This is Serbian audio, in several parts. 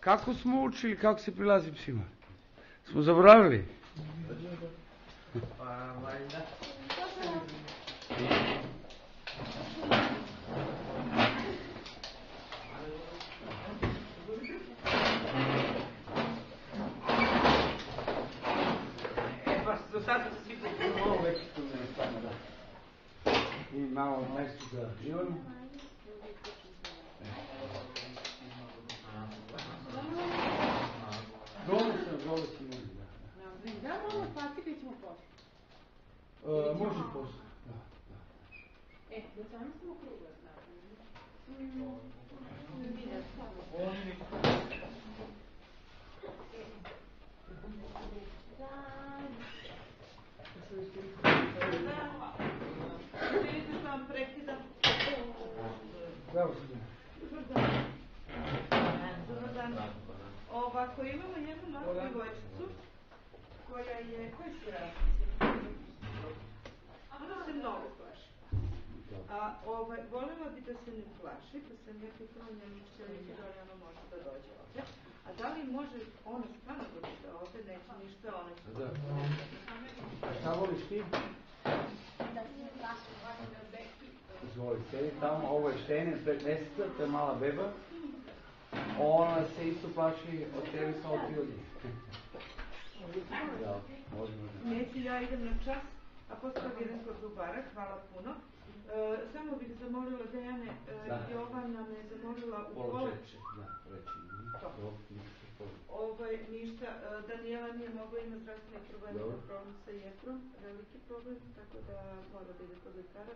Kako smo učili, kako se prilazi psima? Smo zaboravili? Pa, valjda. Do sada su svi kuću. Ovo već tu ne stane, da. I malo mesto za Ivanu. Zove se može, da. Da, malo pacika ćemo posle. Može posle, da. Da samo smo krugla stavili. Vidite što vam prekidam. Zdravo se. Dobar dan. Ovako, imamo jednu malu djevojčicu koja je... Koji su razlici? Ona se mnogo plaši. Voljela bi da se ne plaši, pa sam ja pitala njenu čelike da li ona može da dođe ovde. A da li može ona stvarno da dođe ovde, neće ništa, ona će... Da. Šta voliš ti? Da se ne plaši, hvala me od beki. Izvoli, sedi tamo, ovo je Štene, 5 meseca, to je mala beba. Ona se isto plaši od tebi samo ti od njih. Da, možemo. Neću, ja idem na čas, a posle idem kod zubara, hvala puno. Samo bih zamolila Dejane, Jovana me zamolila u poleće. Da, reći. Ništa, Danijela nije mogla, ima zdravstveni problem, problem sa jetrom, veliki problem, tako da mora da ide kod lekara.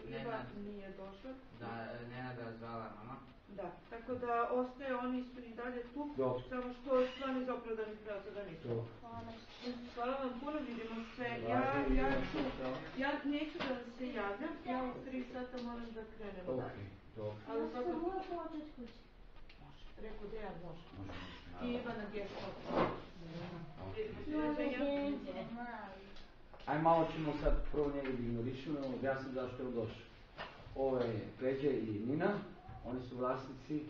Iva nije došla. Da, Nenada zvala mama. Da, tako da ostaje, oni su i dalje tu, samo što stvarno iz opravdanih razloga nisu. Hvala vam puno, vidimo se. Ja neću da se javljam, ja u 3 sata moram da krenemo dalje. Ali sad sam mora početi kući. Rekao da ja može. I Ivana Geško. Aj malo ćemo sad prvo njega da ignorišemo, objasnim zašto je došao. Ovo je Peđa i Nina, oni su vlasnici,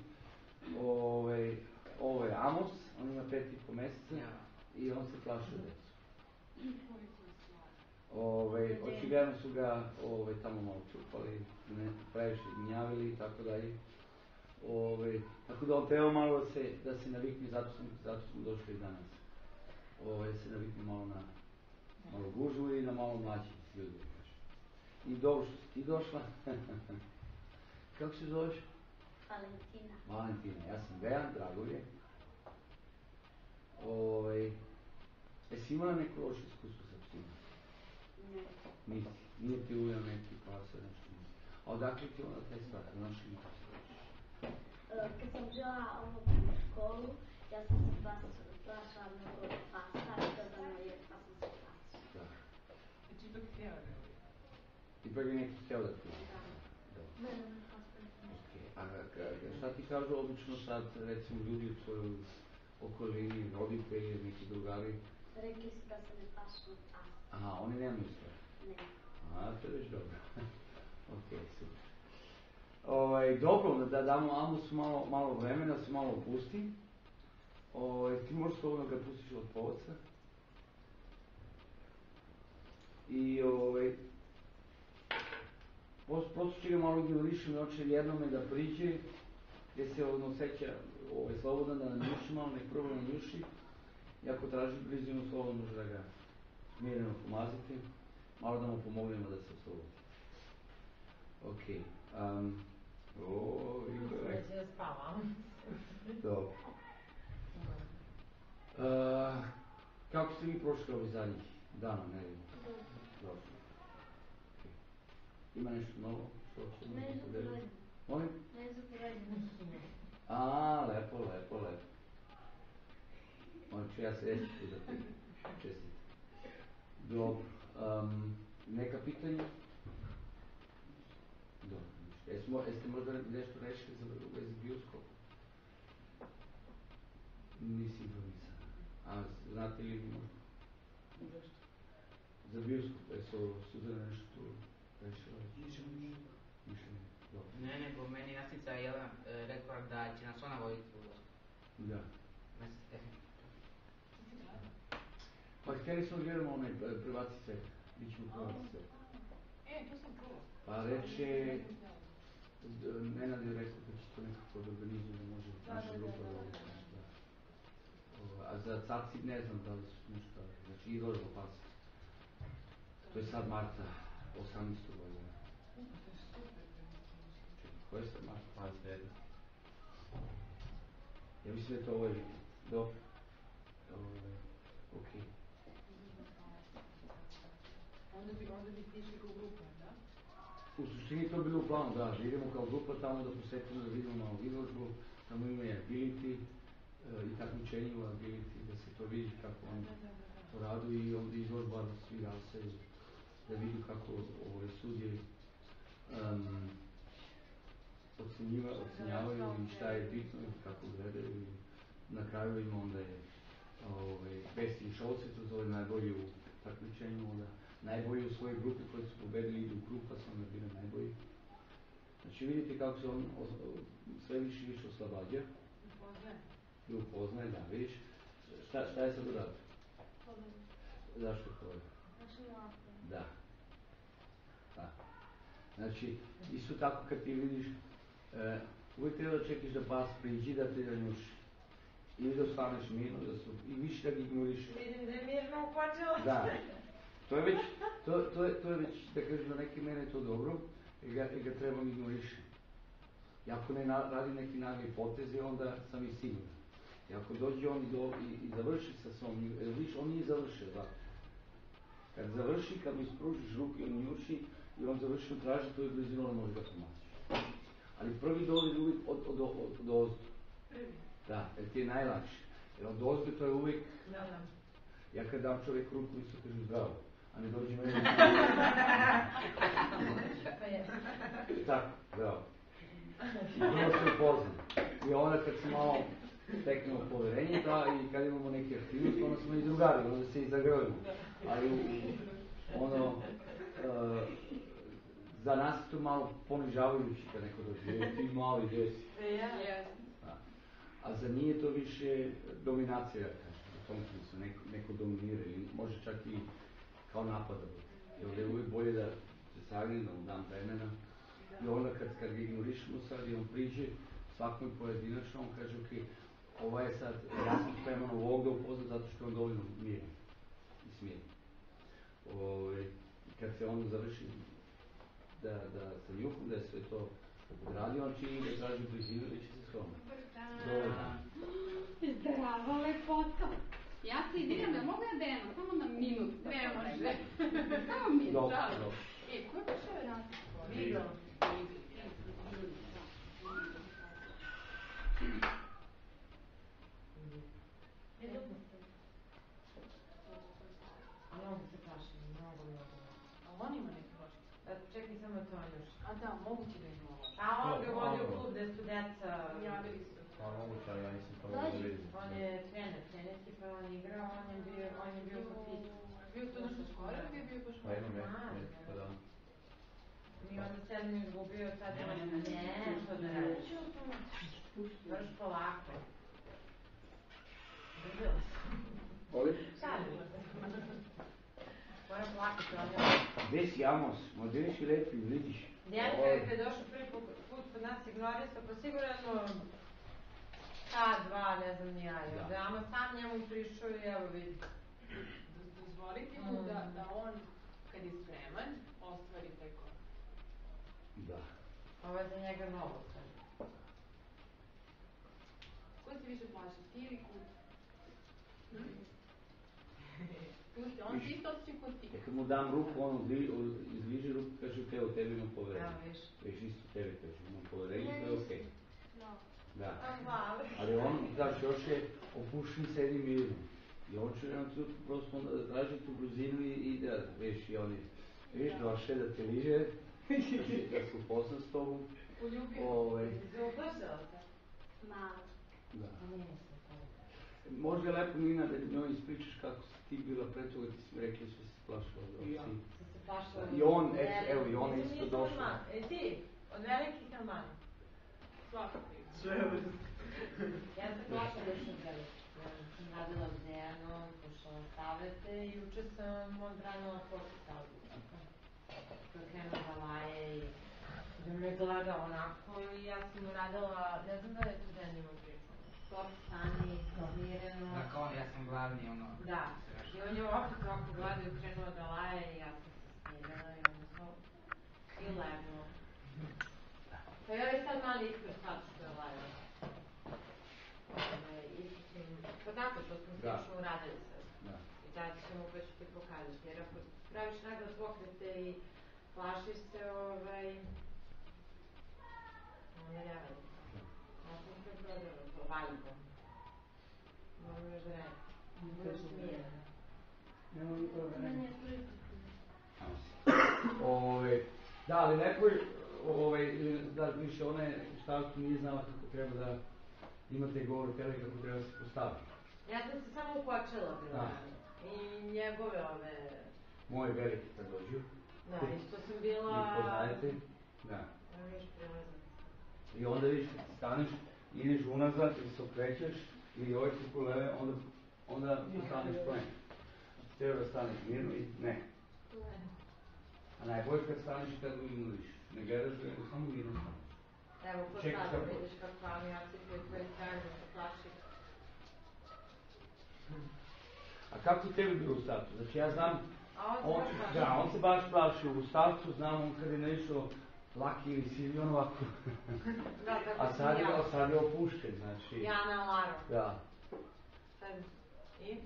ovo je Amos, on ima 5,5 meseca i on se plaši od decu. Očigledno su ga tamo malo čupali, previše gnjavili i tako dalje. Tako da on treba malo da se navikne, zato smo došli i danas. Da se navikne malo na malo gužvu i na malo mlađi ljudi. I dobro što si ti došla. Kako se zoveš? Valentina, ja sam Dejan, drago je. Jesi imala neko loše iskustvo sa psima? Ne. Nisi, nije ti ujel neki pasa, nešto nisi. A odakle ti onda taj stvar, znaš li to se došli? Kad sam žela u školu, ja sam se plašala mnogo od pasa, kada je pa sam se plašala. Znači ipak htjela da je uvijek? Ipak je neki htjela da ti uvijek? Da. A šta ti kažu obično sad, recimo, ljudi u tvojoj okolini, roditelji, neki drugari? Rekli su da se ne plašim od pasa. Aha, oni nemaju sve? Ne. To je već dobro. Ok, super. Dobro, da damo Amosu malo vremena, da se malo opusti. Ti možeš slobodno ga pustiš od povodca. I prosto će ga malo ignorišem i oče jednome da priđe, gdje se on osjeća slobodno da nanjuši malo, nek prvo nanjuši. I ako traži blizinu, slobodno može da ga smireno pomazite, malo da mu pomognemo da se oslobodi. Ok. Već ja spavam. Dobro. Kako ste vi prošli ovih zadnjih dana, ne vidim? Dobro. Ima nešto novo? Ne znam poredno. Molim? Ne znam poredno. Lepo. Ću ja se esiti za ti. Čestite. Dobro. Neka pitanja? Dobro. Jeste možda nešto rešili za vezi bioskopa? Nisi informisan. A znate li možda? Zašto? Za bioskop, jesu sutra nešto rešila? Ne, nego meni nastica Jelena rekla da će nas ona voditi u bioskop. Da. Pa htjeli smo gledamo onaj prvaci sveta. Bićemo prvaci sveta. To sam čula. Pa reče, Nenad je rekao da će to nekako da organizuje, da može naša grupa da ovo nešto. A za caci ne znam da li su nešto, znači izložba pasa. To je sad marta 18. godina. Ko je sad marta? Pa sveta. Ja mislim da je to ovaj vikend. Dobro. Okej. Onda bi tišli kao grupa, da? U suštini to bilo u planu, da idemo kao grupa tamo da posetimo, da vidimo malo izložbu, tamo ima i ability i takmičenje u ability, da se to vidi kako oni to radu i ovdje izložba svi rase, da vidu kako sudje ocenjavaju i šta je bitno i kako gledaju i na kraju im onda je best in show se to zove, najbolji u takmičenju, onda najbolji u svojoj grupi koji su pobedili idu u krug, pa su onda bili najbolji. Znači vidite kako se on sve više oslobađa. Upoznaje, da, vidiš. Šta je sad uradio? Zašto je to? Da. Znači, isto tako kad ti vidiš, uvijek treba da čekaš da pas priđi, da te da njuši. Ili da ostaneš mirno, i više da ga ignoriš. Vidim da je mirno upačila. Da. To je već, da kažem, na neki mene je to dobro, i ga trebam ignorišiti. I ako ne radi neki nagli potezi, onda sam i siguran. I ako dođe on i završi sa svom, viš, on nije završio, da. Kad završi, kad mu ispružiš ruku i on njuši, i on završi u traži, to je blizino, ne može da pomaći. Ali prvi dolazi uvijek od ozdu. Da, jer ti je najlakše. Jer od ozdu to je uvijek... Ja kad dam čovjek ruku, isto kažem zdravo. A ne dođe meni. Tako, bravo. I prvo se upozna. I onda kad se malo steknemo poverenje, da, i kad imamo neke aktivnosti, onda smo i drugari, onda se i zagrlimo. Ali za nas je to malo ponižavajući kad neko dođe. Ti mali desi. A za nije to više dominacija, u tom smislu, neko dominira ili može čak i kao napada. Jer je uvijek bolje da se sagleda u dan vremena i onda kad ga ignorišemo sad i on priđe svakom pojedinačno, on kaže ok, ovo je sad, ja sam spreman ovog da upoznam zato što je on dovoljno miren i smiren. Kad se onda završi da sa njuhom, da je sve to odradio, on čini da traži blizinu ili će se skloniti. Dobar dan. Zdrava lepota. Ja se izvinjam, da mogu ja Dejana, samo na minut. Ne može. Samo minut. Dobro. Ko je baš ovaj nas? Vidio. Mnogo se plašim, mnogo. A on ima neki loši. Čekaj samo to još. A da, moguće da ima loši. A on ga vodi u klub gde su deca... Javili su. Pa moguće, ali ja nisam to mogu da vidim. On je trenerski, pa on igrao, on je bio kafić. Bio to nešto skoro ili je bio baš Pa imam neki, pa da. I onda se jednom izgubio, sad je ne, što da radiš. Vrš polako. Držila sam. Oli? Šalila sam. Moram plakati, on je... Gde si Amos? Gde si lepi, vidiš? Dejan kada je došao prvi put kod nas ignorisao, pa sigurno dva, ne znam ni ja. Amo sam njemu prišao i evo vidi. Dozvoliti mu da on, kad je spreman, ostvari taj korak. Da. Ovo je za njega novo sad. Ko se više plaši, ti ili Kut? On se isto osjeća kod ti. Kad mu dam ruku, on izliže ruku, kaže u tebi imam poverenje. Evo viš. Već isto tebi kaže, imam poverenje, to je okej. Da. Hvala. Ali on, znaš, još je opušten, sedi mirno. I on će nam tu prosto da traži tu blizinu i da, veš, i oni, viš, došle da te liže, da se upozna s tobom. Uljubio. Zauplašala se? Malo. Da. Nije se to. Možda je lepo, Nina, da njoj ispričaš kako si ti bila pre toga, ti si mi rekla što si plašala da si. Što se plašala. I on, evo, i on isto došao. Ti, od velikih Almana. Svakako ima. Sve Ja sam plašla da sam velika. Ja sam radila u Dejanu, slušala savete i juče sam odbranila koliko savjeta. To je krenuo da laje i da me gleda onako i ja sam uradila, ne znam da li je to Dejan ima pričano. Stop, stani, smireno. Dakle, ja sam glavni, ono... Da, i on je opet ovako gledao i krenuo da laje i ja sam se smirila i onda smo i leglo. Pa ja je sad mali ispred sad što je lajao. Pa tako što smo slično uradili sve. I tad ćemo pa ću ti pokazati. Jer ako praviš naglas pokrete i plašiš se, onda ne radi. Ja sam sve prodala to, valjko. Moram još da radi. Budeš smirena. Nemo ni toga Meni ne. je prvi. Da, ali nekoj, da više ona je stavku nije znala kako treba da imate govor tele kako treba se postaviti. Ja sam se samo ukočila bila. I njegove Moje velike kad dođu. Da, isto sam bila... Vi poznajete. Da. Viš prilazak. I onda viš kad staneš, ideš unazad ili se okrećeš ili ovaj kuku leve, onda staneš plen. Treba da staneš mirno i ne. A najbolje kad staneš i kad ga ignoriš. Ne gledaš ga, nego samo mirno staneš. Evo, ko sada vidiš kako animacije koji traje da se plaši. A kako tebi bilo u startu? Znači ja znam, on se baš plaši u startu, znam on kad je naišao laki ili sivi, on ovako. A sad je opušten, znači. Ja na alarm. Da. I?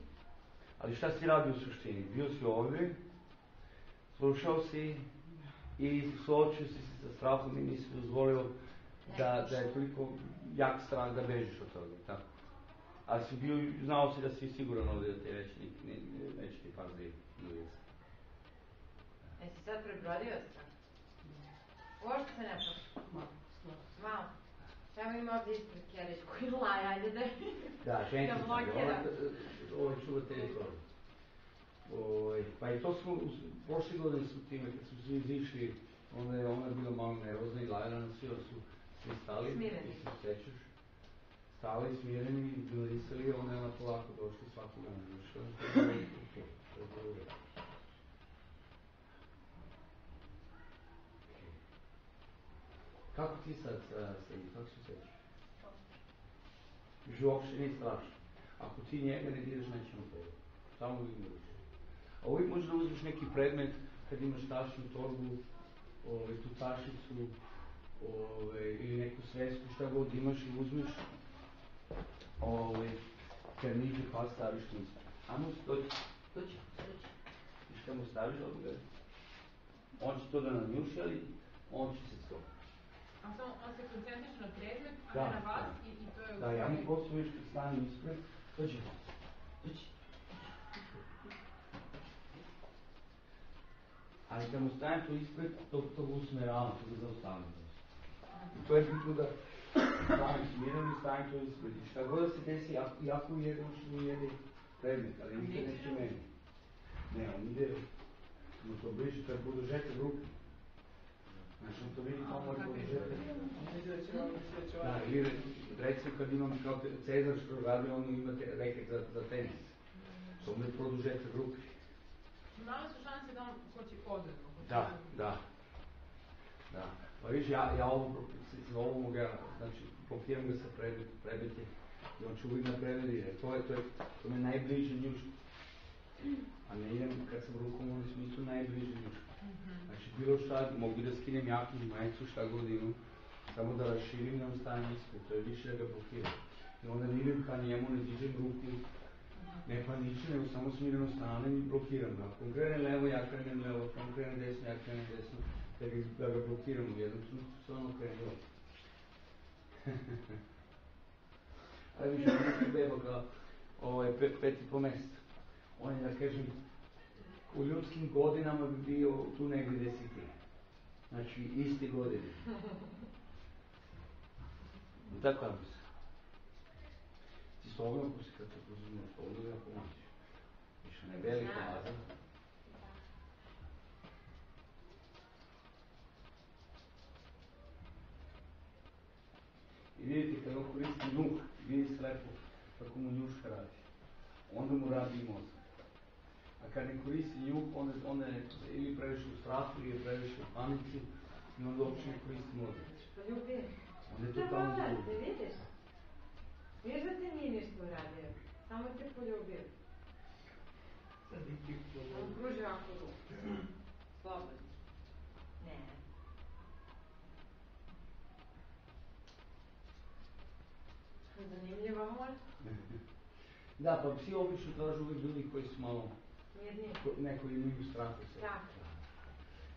Ali šta si radio u suštini? Bio si ovdje, slušao si i suočio si se sa strahom i nisi dozvolio da je toliko jak strah da bežiš od toga, tako. Ali si bio, znao si da si siguran ovdje da te neće ti par da uvijek. Jesi sad prebrodio strah? Uopšte se ne plaši? Malo. Evo ima ovdje ispred Kjerić koji laje, ajde da Da, ženci sam. Ovo čuva teritoriju. Pa i to smo, prošle godine su time, kad su svi izišli, onda je ona bila malo nervozna i lajala na svi, onda su svi stali. Smireni. I se sećaš. Stali, smireni, gledisali, onda je ona polako došla svakog dana. Kako ti sad sedi, kako se sećaš? Više uopšte nije strašno. Ako ti njega ne diraš, nećemo tebe. Samo uvijek možeš. A uvijek možeš da uzmeš neki predmet kad imaš tašnu torbu, tu tašicu, ili neku svesku, šta god imaš i uzmeš, kad niđe pa staviš tu ispred. Amo, doći. Viš kad mu staviš odgleda. On će to da nanjuši, ali on će se stopiti. A on se koncentriše na predmet, a ne na vas i to je... Da, ja mi poslu viš kad stane ispred, doći. Ali kad mu stavim to ispred, to ga usmeravam, to ga zaustavim. I to je bitno da stavim smiren i stavim to ispred. I šta god da se desi, jako ujede, on će ujede predmet, ali nikad neće meni. Ne, on ide, mu to bliže, kad budu žete ruke. Znači, on to vidi kao moj produžetak. Da, ili recimo kad imam kao Cezar što radi, ono imate reket za tenis. To mu je produžetak ruke. Male su šanse da on hoće odredno. Da. Pa viš, ja ovo mogu, znači, blokiram ga sa predmetje i on će uvijek na predmeti, jer to me najbliže njuško. A ne idem kad sam rukom u smislu najbliže njuško. Znači, bilo šta, mogu da skinem jaknu, majicu, šta god imam, samo da raširim i da vam stavim ispred, to je više da ga blokiram. I onda ne idem ka njemu, ne dižem ruku, ne paničem, nego samo smireno stanem i blokiram ga. Ako krene levo, ja krenem levo, ako on krene desno, ja krenem desno, da ga blokiram u jednom trenutku, sve ono krene levo. Ali više neki beba kao 5,5 mjeseca. On je, da kažem, u ljudskim godinama bi bio tu negdje 10. Znači, iste godine. Tako je se. Ti slobodno pusti kad se pozumio, slobodno ga pomoćiš. Više ne velika maza. I vidite kad on koristi njuh, vidite lepo kako mu njuška radi. Onda mu radi i mozak. A kad ne koristi njuh, onda je ili previše u strahu, ili je previše u panici i onda uopće ne koristi mozak. Poljubi. Onda je to tamo zbog. Te vidiš? Vidiš da te nije ništa uradio, samo te poljubio. On kruži ovako ruku. Slobodno. Ne. Zanimljiva mor. Da, pa psi obično tražu uvijek ljudi koji su malo... Neko imaju strahu se. Strah.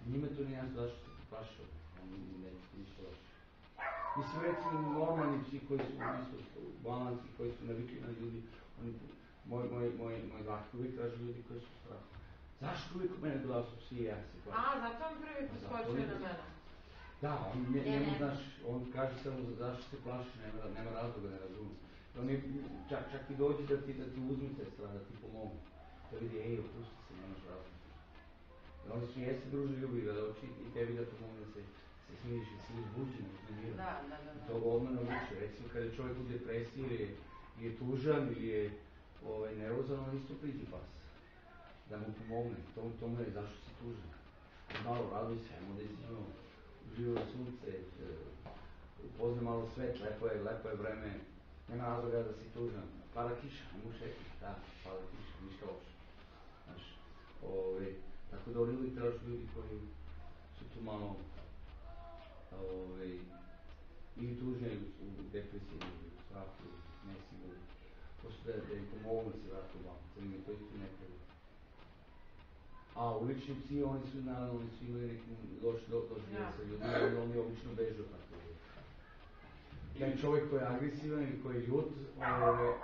Njima to nije jasno zašto se ti plašao. Oni neće ništa loše. Mislim, recimo, normalni psi koji su isto balanci, koji su navikli na ljudi, oni, moj vahk uvijek traži ljudi koji su u strahu. Zašto uvijek u mene dolazu psi i ja se plašam? Zato on prvi poskočio na mene. Da, on njemu, znaš, on kaže samo zašto se plašiš, nema razloga, ne razumije. Oni čak i dođe da ti uzmi te strane, da ti pomogu. Da vidi, opusti se, nemaš razloga. Oni su jeste druželjubivi, da oči i tebi da pomogu da se smiriš, da si uzbuđen, uzmeniran. Da. To ga odmah nauče. Recimo, kada je čovjek u depresiji ili je tužan ili je nervozan, on isto priđe pas. Da mu pomogne. To mu je zašto si tužan. Malo raduj se, ajmo da izađemo uživo sunce, upoznaj malo svet, lepo je vreme, nema razloga da si tužan. Pada kiša, ajmo šetiti, da, pada kiša, ništa loše. Znaš, tako da oni uvijek tražu ljudi koji su tu malo ili tužnjaju u depresiji, u strahu, nesigurni. Prosto da im pomogu da se vrati u balans, jer im je to isto nekada. A ulični psi, oni su imali neku loš doživljaj sa ljudima i oni obično bežu tako. Taj čovjek koji je agresivan ili koji je ljut,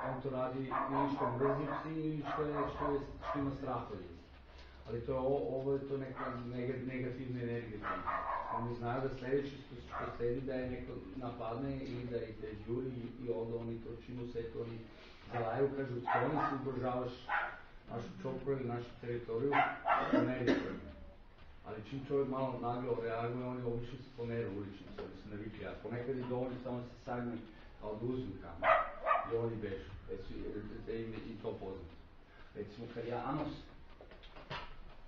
on to radi ili što mrzi psi ili što ima strah od njih. Ali ovo je to neka negativna energija. Oni znaju da sljedeće što sledi da je neko napadne ili da ih žuri i onda oni to činu sve to oni zalaju, kažu skloni se, ugrožavaš našu čopru ili našu teritoriju, pomerite. Ali čim čovjek malo naglo reaguje, oni obično se pomeru ulično, oni su navikli, a ponekad je dovoljno samo se sagnu, a oduzmu kamer i oni bežu, da im je i to poznato. Recimo kad je Anos,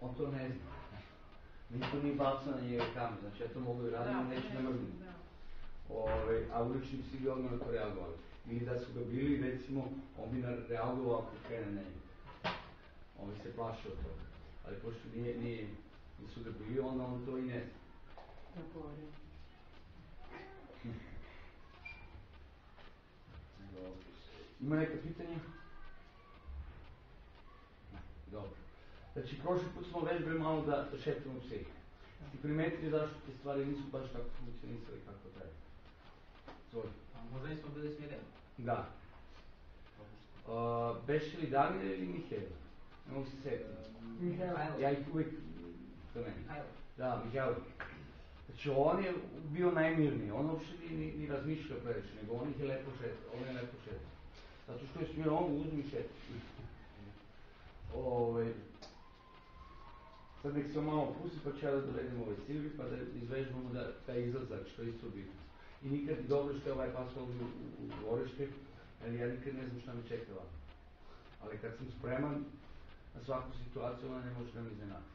on to ne zna. Niko nije bacao na njega kamer, znači ja to mogu i radim, neću da mrzim. A ulični psi bi odmah na to reagovali. Ili da su ga bili, recimo, on bi reagovao ako krene na njega. On bi se plašio toga. Ali pošto nisu ga bili, onda on to i ne zna. Ima neka pitanja? Dobro. Znači, prošli put smo vežbali malo da šetamo psi. I primetili zašto te stvari nisu baš tako funkcionisali kako treba. Zoli. A možda nismo bili smireni? Da. Beše li Damir ili Mihajlo? Ne mogu se sjetiti. Mihajlo. Ja ih uvijek spomenem. Mihajlo. Da, Mihajlo. Znači, on je bio najmirniji. On uopšte ni razmišljao previše, nego on je lepo šetao. Zato što je smio on uzmi šetao. Sad nek se malo pusti, pa ću ja da dovedem ovaj Silvi, pa da izvežbamo taj izlazak, što je isto bitno. I nikad dobro što je ovaj pas ovdje u dvorište, jer ja nikad ne znam šta me čeka vam. Ali kad sam spreman na svaku situaciju, ona ne može da mi iznenati.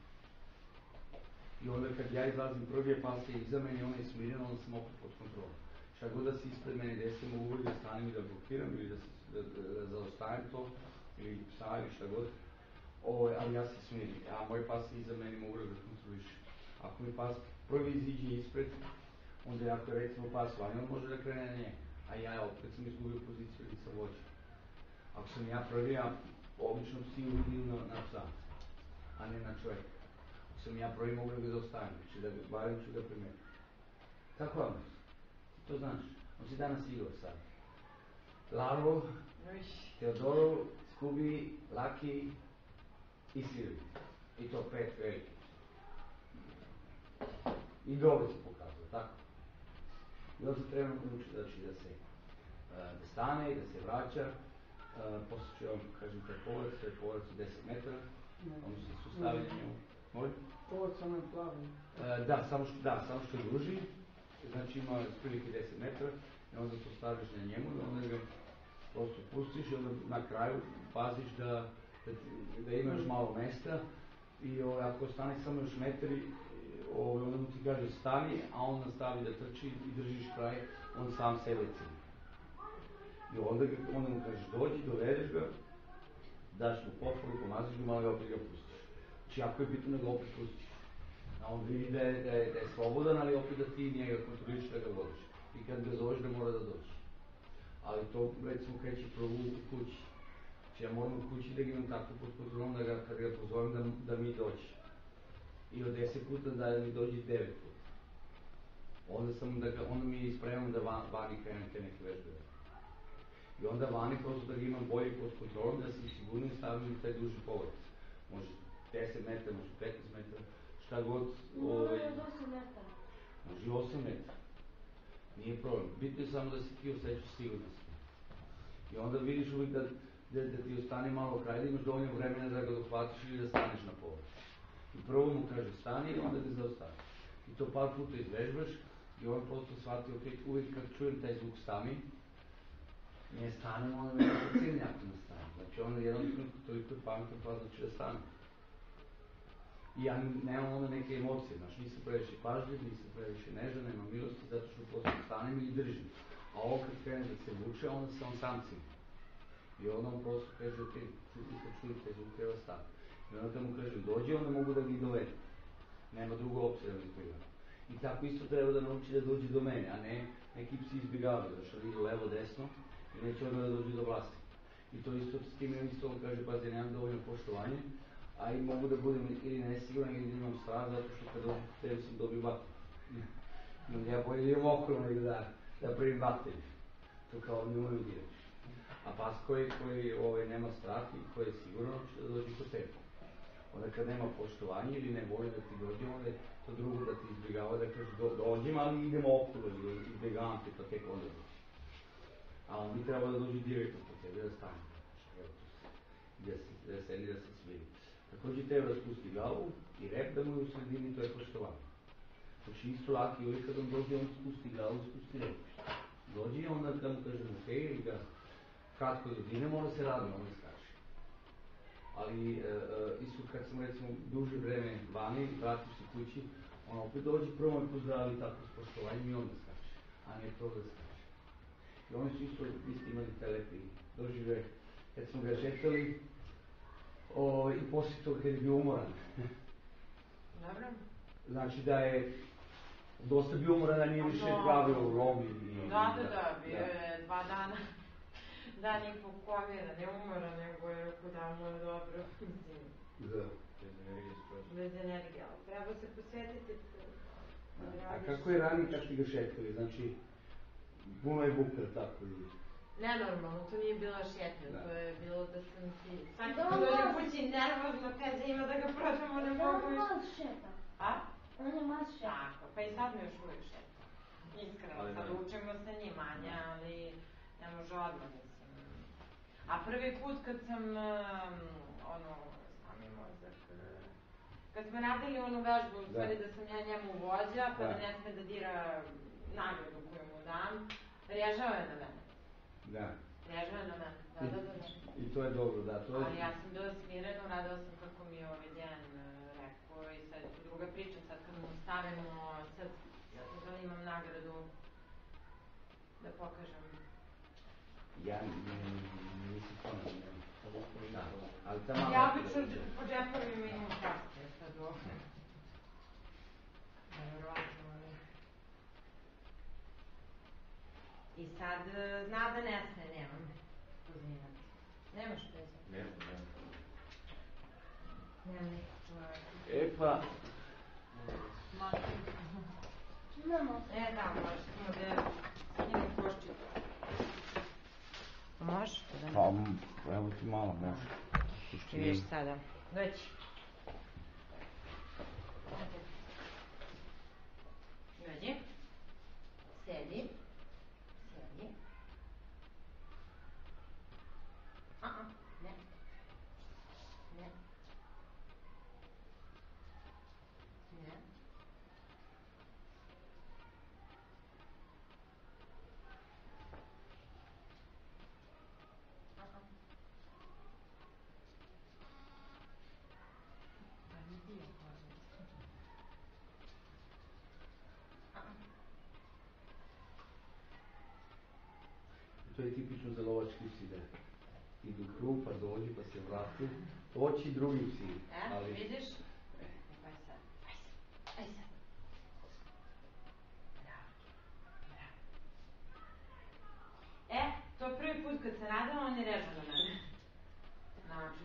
I onda kad ja izlazim prvi je pas je iza meni, on je smiren, onda sam opet pod kontrolom. Šta god da se ispred mene desi, mogu da stanem i da blokiram ili da zaostavim to, ili psa ili šta god. Ali ja se smirim, a moj pas iza meni mogu da ga kontrolišem. Ako mi pas prvi iziđe ispred, onda ako je recimo pas vani, on može da krene na njega. A ja opet sam izgubio poziciju ili sam vođa. Ako sam ja prvi, ja obično psi uvidim na psa, a ne na čovjeka. Ako sam ja prvi, mogu da ga zaostavim, znači da barem ću ga primetim. Kako vam? To znaš, on si danas igrao sad. Laro, Teodoro, Scooby, Lucky i Silvi. I to 5 veliki. I dobro se pokazuje, tako? I on se trenutno uči da stane i da se vraća. Posle ću vam kažem taj povodac, to je povodac od 10 metara. Oni su stavljeni u... Moj? Povodac samo je plavi. Samo što je duži, znači ima prilike 10 metara. I onda to staviš na njemu i onda ga prosto pustiš i onda na kraju paziš da imaš malo mesta i ako stane samo još metri, onda mu ti kaže stani, a on nastavi da trči i držiš kraj, on sam sebe cili. I onda mu kažeš dođi, dovedeš ga, daš mu pohvalu, pomaziš ga malo i opet ga pustiš. Znači jako je bitno da ga opet pustiš. A on vidi da je slobodan, ali opet da ti njega kontroliš da ga vodiš. I kad ga zoveš da mora da dođe. Ali to recimo kreće prvo u kući. Znači ja moram u kući da ga imam tako pod kontrolom da kad ga pozovem da mi dođe. I od 10 puta da mi dođe 9 puta. Onda mi spremam da vani krenem te neke vežbe. I onda vani prosto da ga imam bolje pod kontrolom, da sam sigurno stavim taj duži povrć. Može 10 metara, može 15 metara, šta god... Može 8 metara. Može 8 metara. Nije problem. Bitno je samo da se ti osjećaš sigurnosti. I onda vidiš uvijek da ti ostane malo kraj, da imaš dovoljno vremena da ga dohvatiš ili da staneš na povrć. I prvo mu kaže stani i onda ga zaostavi. I to par puta izvežbaš i on prosto shvati, ok, uvijek kad čujem taj zvuk stani, ne stanem, onda mi je cilnjako ne stane. Znači on jedan trenutku toliko je pametan, pa znači da stane. I ja nemam onda neke emocije, znači nisam previše pažljiv, nisam previše nežan, nemam milosti, zato što posle stanem i držim. A ovo kad krene da se vuče, onda se on sam cili. I onda on prosto kaže, ok, kad čujem taj zvuk, treba stane. I onda kad mu kažem dođi, onda mogu da ga dovedem. Nema druga opcija da mi prigam. I tako isto treba da nauči da dođe do mene, a ne neki psi izbjegavaju, zašto vidi levo, desno i neće onda da dođe do vlasti. I to isto s tim isto on kaže, pazi, nemam dovoljno poštovanje, a i mogu da budem ili nesiguran ili da imam strah, zato što kad dođu tebi sam dobio vatru. Ja bolje da imam okolo nego da primim vatru. To kao ne umiju diraš. A pas koji nema strah i koji je siguran, će da dođe kod tebi. Onda kad nema poštovanje ili ne voli da ti dođe, onda je to drugo da ti izbjegava, da kažeš dođem, ali idemo okolo ili izbjegavam te, pa tek onda dođe. A on bi trebao da dođe direktno po tebi, da stane. Da sedi, da se smiri. Također treba da spusti glavu i rep da mu je u sredini, to je poštovanje. Znači isto laki, uvijek kad on dođe, on spusti glavu, spusti rep. Dođe i onda kad mu kažem ok, ili ga kratko dodine, mora se radi, onda skače. Ali isto kad sam recimo duže vreme vani, vratiš se kući, on opet dođe, prvo me pozdravi tako s poštovanjem i onda skače, a ne to da skače. I oni su isto imali te lepi dožive, kad smo ga šetali, i poslije toga kad je bio umoran. Dobro. Znači da je dosta bio umoran, da nije više pravio u lomi. Da, bio je 2 dana. Dan i po komira, ne umora, nego je kudavno dobro. Da. Bez energije, ali treba se posvetiti. A kako je ranije kad ste ga šetali? Znači, puno je bukra tako ili? Nenormalno, to nije bila šetnja, to je bilo da sam ti... Svaki put dođe kući nervozno, kaže ima da ga prođemo, ne mogu više. On je mas šeta. A? On je mas šeta. Tako, pa i sad mi još uvijek šeta. Iskreno, sad učimo sa njim, Anja, ali ne može odmah, mislim. A prvi put kad sam, sami mozak, kad smo radili onu vežbu, u stvari da sam ja njemu vođa, pa da ne sme da dira nagradu koju mu dam, režao je na mene. Da. Režao je na mene, da. I to je dobro, da. Ali ja sam bila smirena, radila sam kako mi je ovaj Dejan rekao i sad je to druga priča, sad kad mu stavimo, sad ja da imam nagradu da pokažem. Ja nisam to ne ali ta mala... Ja obično po džepovima imam kaste, sad ovo. Nevjerovatno, ali... I sad zna da ne sme, nemam pozinati. Nemaš peza? Nemam. Nemam nekog čovjeka. E pa... Imamo. Da, možeš samo da snimam koščicu. Može? Pa, evo ti malo, može. Ti vidiš sada. Doći. Dođi. Sedi. Sedi. Ne. Ne. Ne. lovački psi da idu krug, pa dođi, pa se vrati. Hoće i drugi psi. Ali... Vidiš? Aj sad. Aj sad. To je prvi put kad se radila, oni režu na mene. Znači,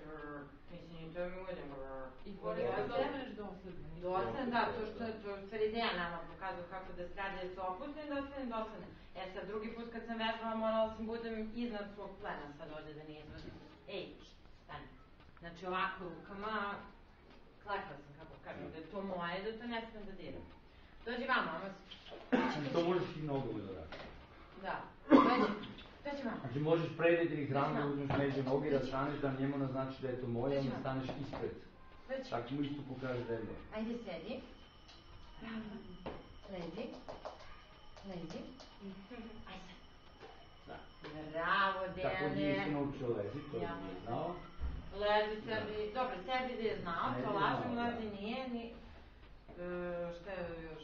mislim, i to mi uđem. I pored da ostaneš dosledna. Dosadna, da, to što je stvar ideja nama pokazuje kako da se radi, da se opustim, da ostanem dosadna. Sad, drugi put kad sam vežbala, morala sam budem iznad svog plena sad ovdje da ne izvodim. Ej, stani. Znači, ovako rukama, klekla sam, kako kažem, da je to moje, da to ne smem da diram. Dođi vama, ono si... To možeš i nogom da radiš. Da, dođi vama. Znači, možeš predvidjeti hranu da uzmeš među nogi, da staneš, da njemu naznači da je to moje, onda staneš ispred. Tako mu isto pokaže da je moje. Ajde, sedi. Lezi. Lezi. Aj sad. Bravo, Dejane. Tako nije se naučio lezi, to nije znao. Lezi sebi, dobro, sebi da je znao, to lažem, lezi nije, ni... Šta je još?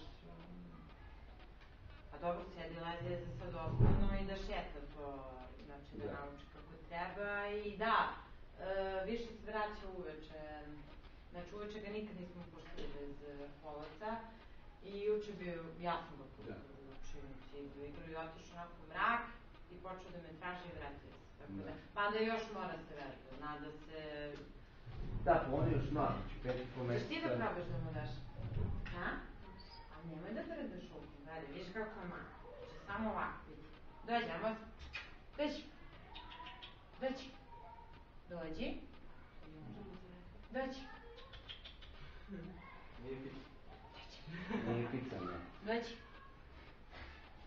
Pa dobro, sedi, lezi je za sad osnovno i da šeta to, znači da nauči kako treba i da, više se vraća uveče. Znači uveče ga nikad nismo puštili bez polaca i juče bio, ja sam ga pustila da učinici idu igru i otišao onako u mrak i počeo da me traži i vratio se. Tako da, pa da još mora se vežba, nada se... Da, pa on je još mlad, znači 5,5 mjeseca. Češ ti da probaš da mu daš? Ha? A nemoj da drdaš ukom, gledaj, viš kako je malo. Znači samo ovako, vidi. Dođi, amo se. Dođi. Dođi. Dođi. Dođi. Nije pizza, ne. Dođi.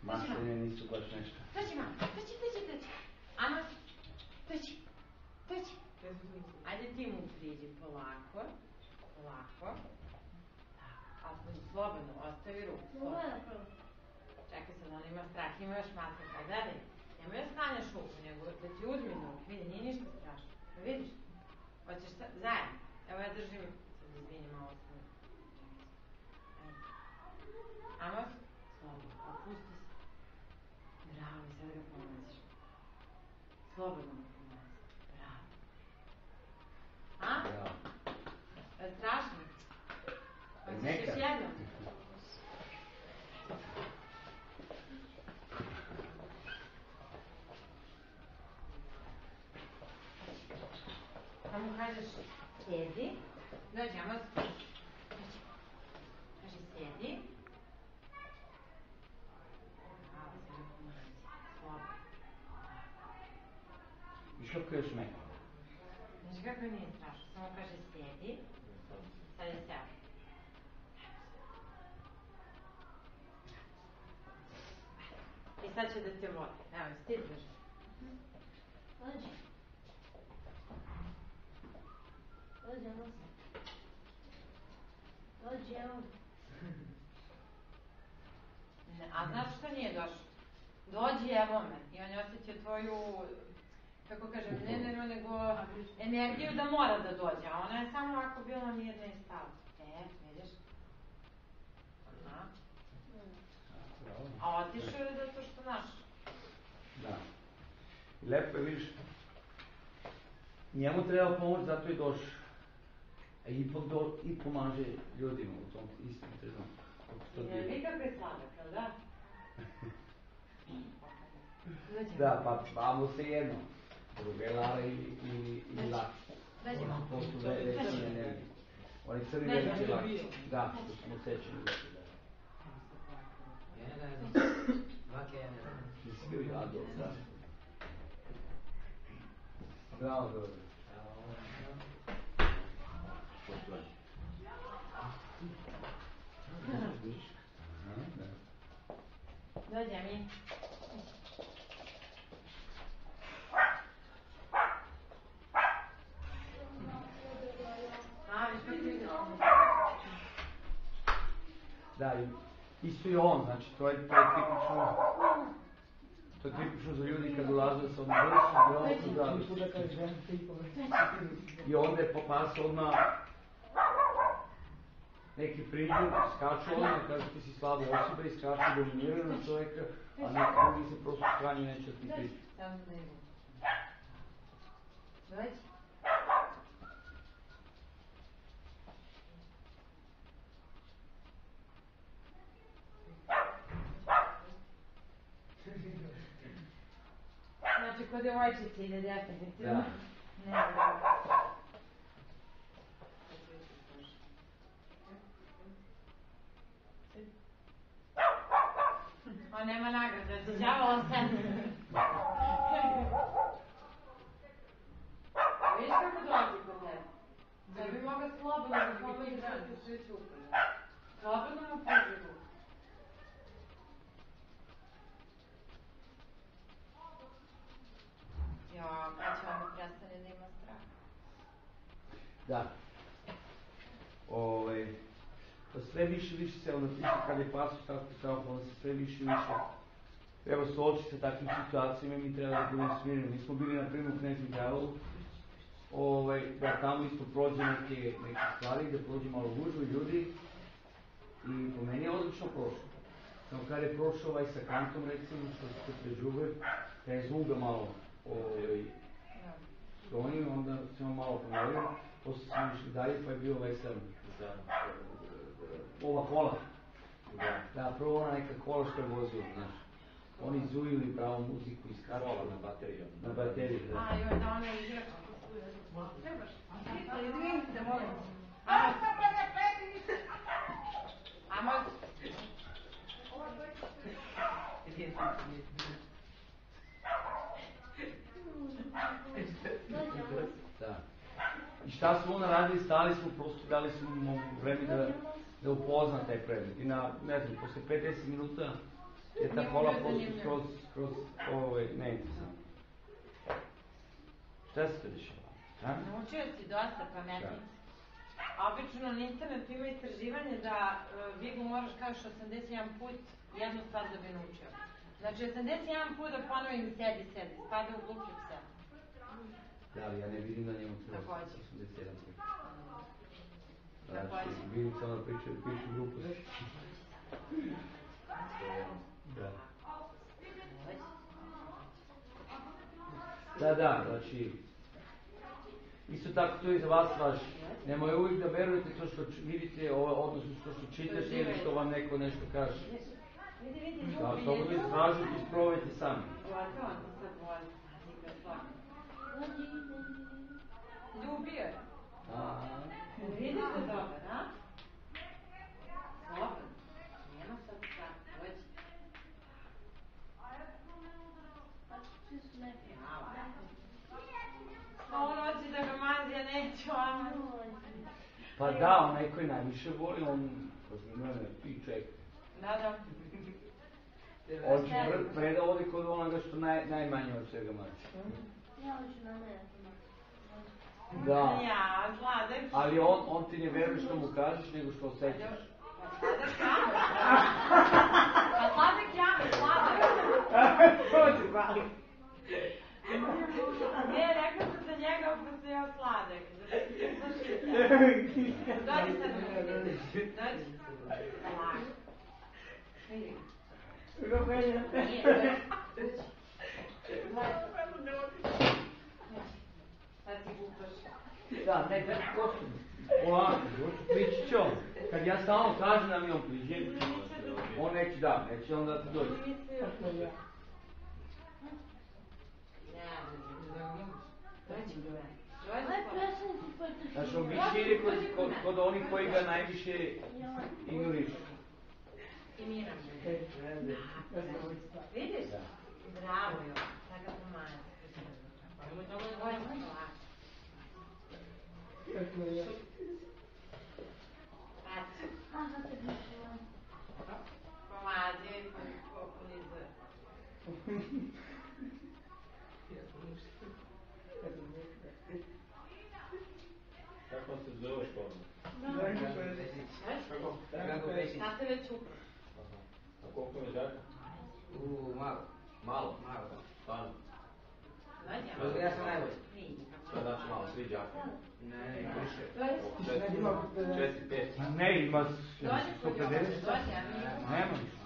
Masline nisu baš nešto. Dođi, mama. Dođi. Amo se. Dođi. Dođi. Ajde ti mu priđi polako. Polako. Ali slobodno, ostavi ruku. Čekaj sad, on ima strah, ima još maska. Gledaj, nemoj da stanjaš ruku, nego da ti uzmi ruku. Vidi, nije ništa strašno. Vidiš? Hoćeš sad, zajedno. Evo ja držim, sad izvini malo sam. Amos, slobodno, opusti se. Bravo, i sad ga pomaziš. Slobodno ga pomazi. Bravo. A? Bravo. Strašno? Hoćeš još jedno? Pa mu kažeš, sjedi. Dođi, Amos. Dođi. Kaži, sjedi. Bravo, sad ga pomazi. Slobodno. Viš kako je šmeka? Znaš kako nije strašno, samo kaže sjedi. Sad je seo. I sad će da te vodi. Evo, ti drži. Dođi. Dođi, Amos. Dođi, evo. A znaš što nije došao? Dođi, evo me. I on je osjećao tvoju, kako kažem, ne nervo, nego energiju da mora da dođe. A ona je samo ovako bila mirna i stala. Vidiš? Aha. A otišao je zato što znaš. Da. I lepo je, vidiš, njemu treba pomoć, zato je došao. A ipak i pomaže ljudima u tom istom trenutku. Vidi kako je sladak, jel da? Da, pa vamo se jedno. Druge Lara ili Laki. To su veće energije. Oni crni veći Laki. Da, što smo sečeni veći Laki. Nisi bio Jadov, da. Bravo, dobro. Poštovanje. Dođe mi. Da, isto i on, znači to je tipično za ljudi kad ulaze sa onom vrstu, i onda je popas odmah neki priđu, skaču odmah, kažu ti si slaba osoba i skaču dominiraju na čovjeka, a neki drugi se prosto sklanju neće ti priđu. Dođi. Znači, kod devojčice ide definitivno. Da. Ne, da. On nema nagrade, da đavo ostane. Vidiš kako dolazi kod tebe? Da bi mogla slobodno da pomoći da ti sve čupa. Slobodno mu pruži ruku. Jo, kad će vam prestane da ima strah? Da. Pa sve više se onda tiče kad je pasoš tako kao, onda se sve više treba suočiti sa takvim situacijama i mi treba da budemo smireni. Mi smo bili na primjer u Knez Mihajlovu, da tamo isto prođe neke stvari, da prođe malo gužve ljudi i po meni je odlično prošlo. Samo kad je prošao sa kantom recimo, što se pređuve, taj zvuk ga malo sklonio, onda smo malo ponovili, posle smo išli dalje pa je bio ova kola. Da, prvo ona neka kola što je vozio, znaš. Oni zujili pravo muziku iz karta. Kola na bateriju. Na bateriju, da. A, joj, da ona je igračka. Trebaš? Izvinite, molim. Amo. Da. I šta smo onda radili, stali smo, prosto dali smo mu vreme da upozna taj predmet. I na, ne znam, posle 50 minuta je ta kola prosto kroz neinteresantno. Šta se to dešava? Naučio si dosta pametni. Obično na internetu ima istraživanje da Bigu moraš kažeš 81 put jednu stvar da bi naučio. Znači 81 put da ponovim sedi, spada u gluplju psa. Da, ali ja ne vidim da njemu treba 81 put. Znači, vidim samo da pišu gluposti. Da, znači, isto tako to i za vas važi. Nemoj uvijek da verujete to što vidite, odnosno to što čitate ili što vam neko nešto kaže. Da, slobodno istražujte i isprobajte sami. Ljubio je. Vidiš da dobar, a? Slobodno. Nema sad sad, dođi. On hoće da ga mazi, a neće ona. Pa da, onaj koji najviše voli, on mene i čeka. Da. On će pre da vodi kod onoga što najmanje od svega mači. Ja hoću na mene. Da. Ja, sladak. Ali on ti ne veruje što mu kažeš, nego što osjećaš. Pa sladak ja, sladak. To ti hvali. Ne, rekao sam za njega, pa se ja sladak. Dođi sad u mene. Dođi. Lako. Vidi. Nije, dođi. Sad ti gupaš. Da, ne, kostu. Polako, prići će on. Kad ja stalno kažem da mi on priđe, on neće onda da ti dođe. Znači, on više ide kod onih koji ga najviše ignorišu. Imiram ga. Vidiš? Bravo, jo. Sada ga pomaže. Pomaže i polizuje. Kako se zove škola? Kako Pešić. Šta se već upra? A koliko je žaka? Malo. Stvarno? Ja sam najbolji. Šta znači malo, svi žaka? Ne, više. 4-5. Ne, ima Dođi kod 150. Nema više.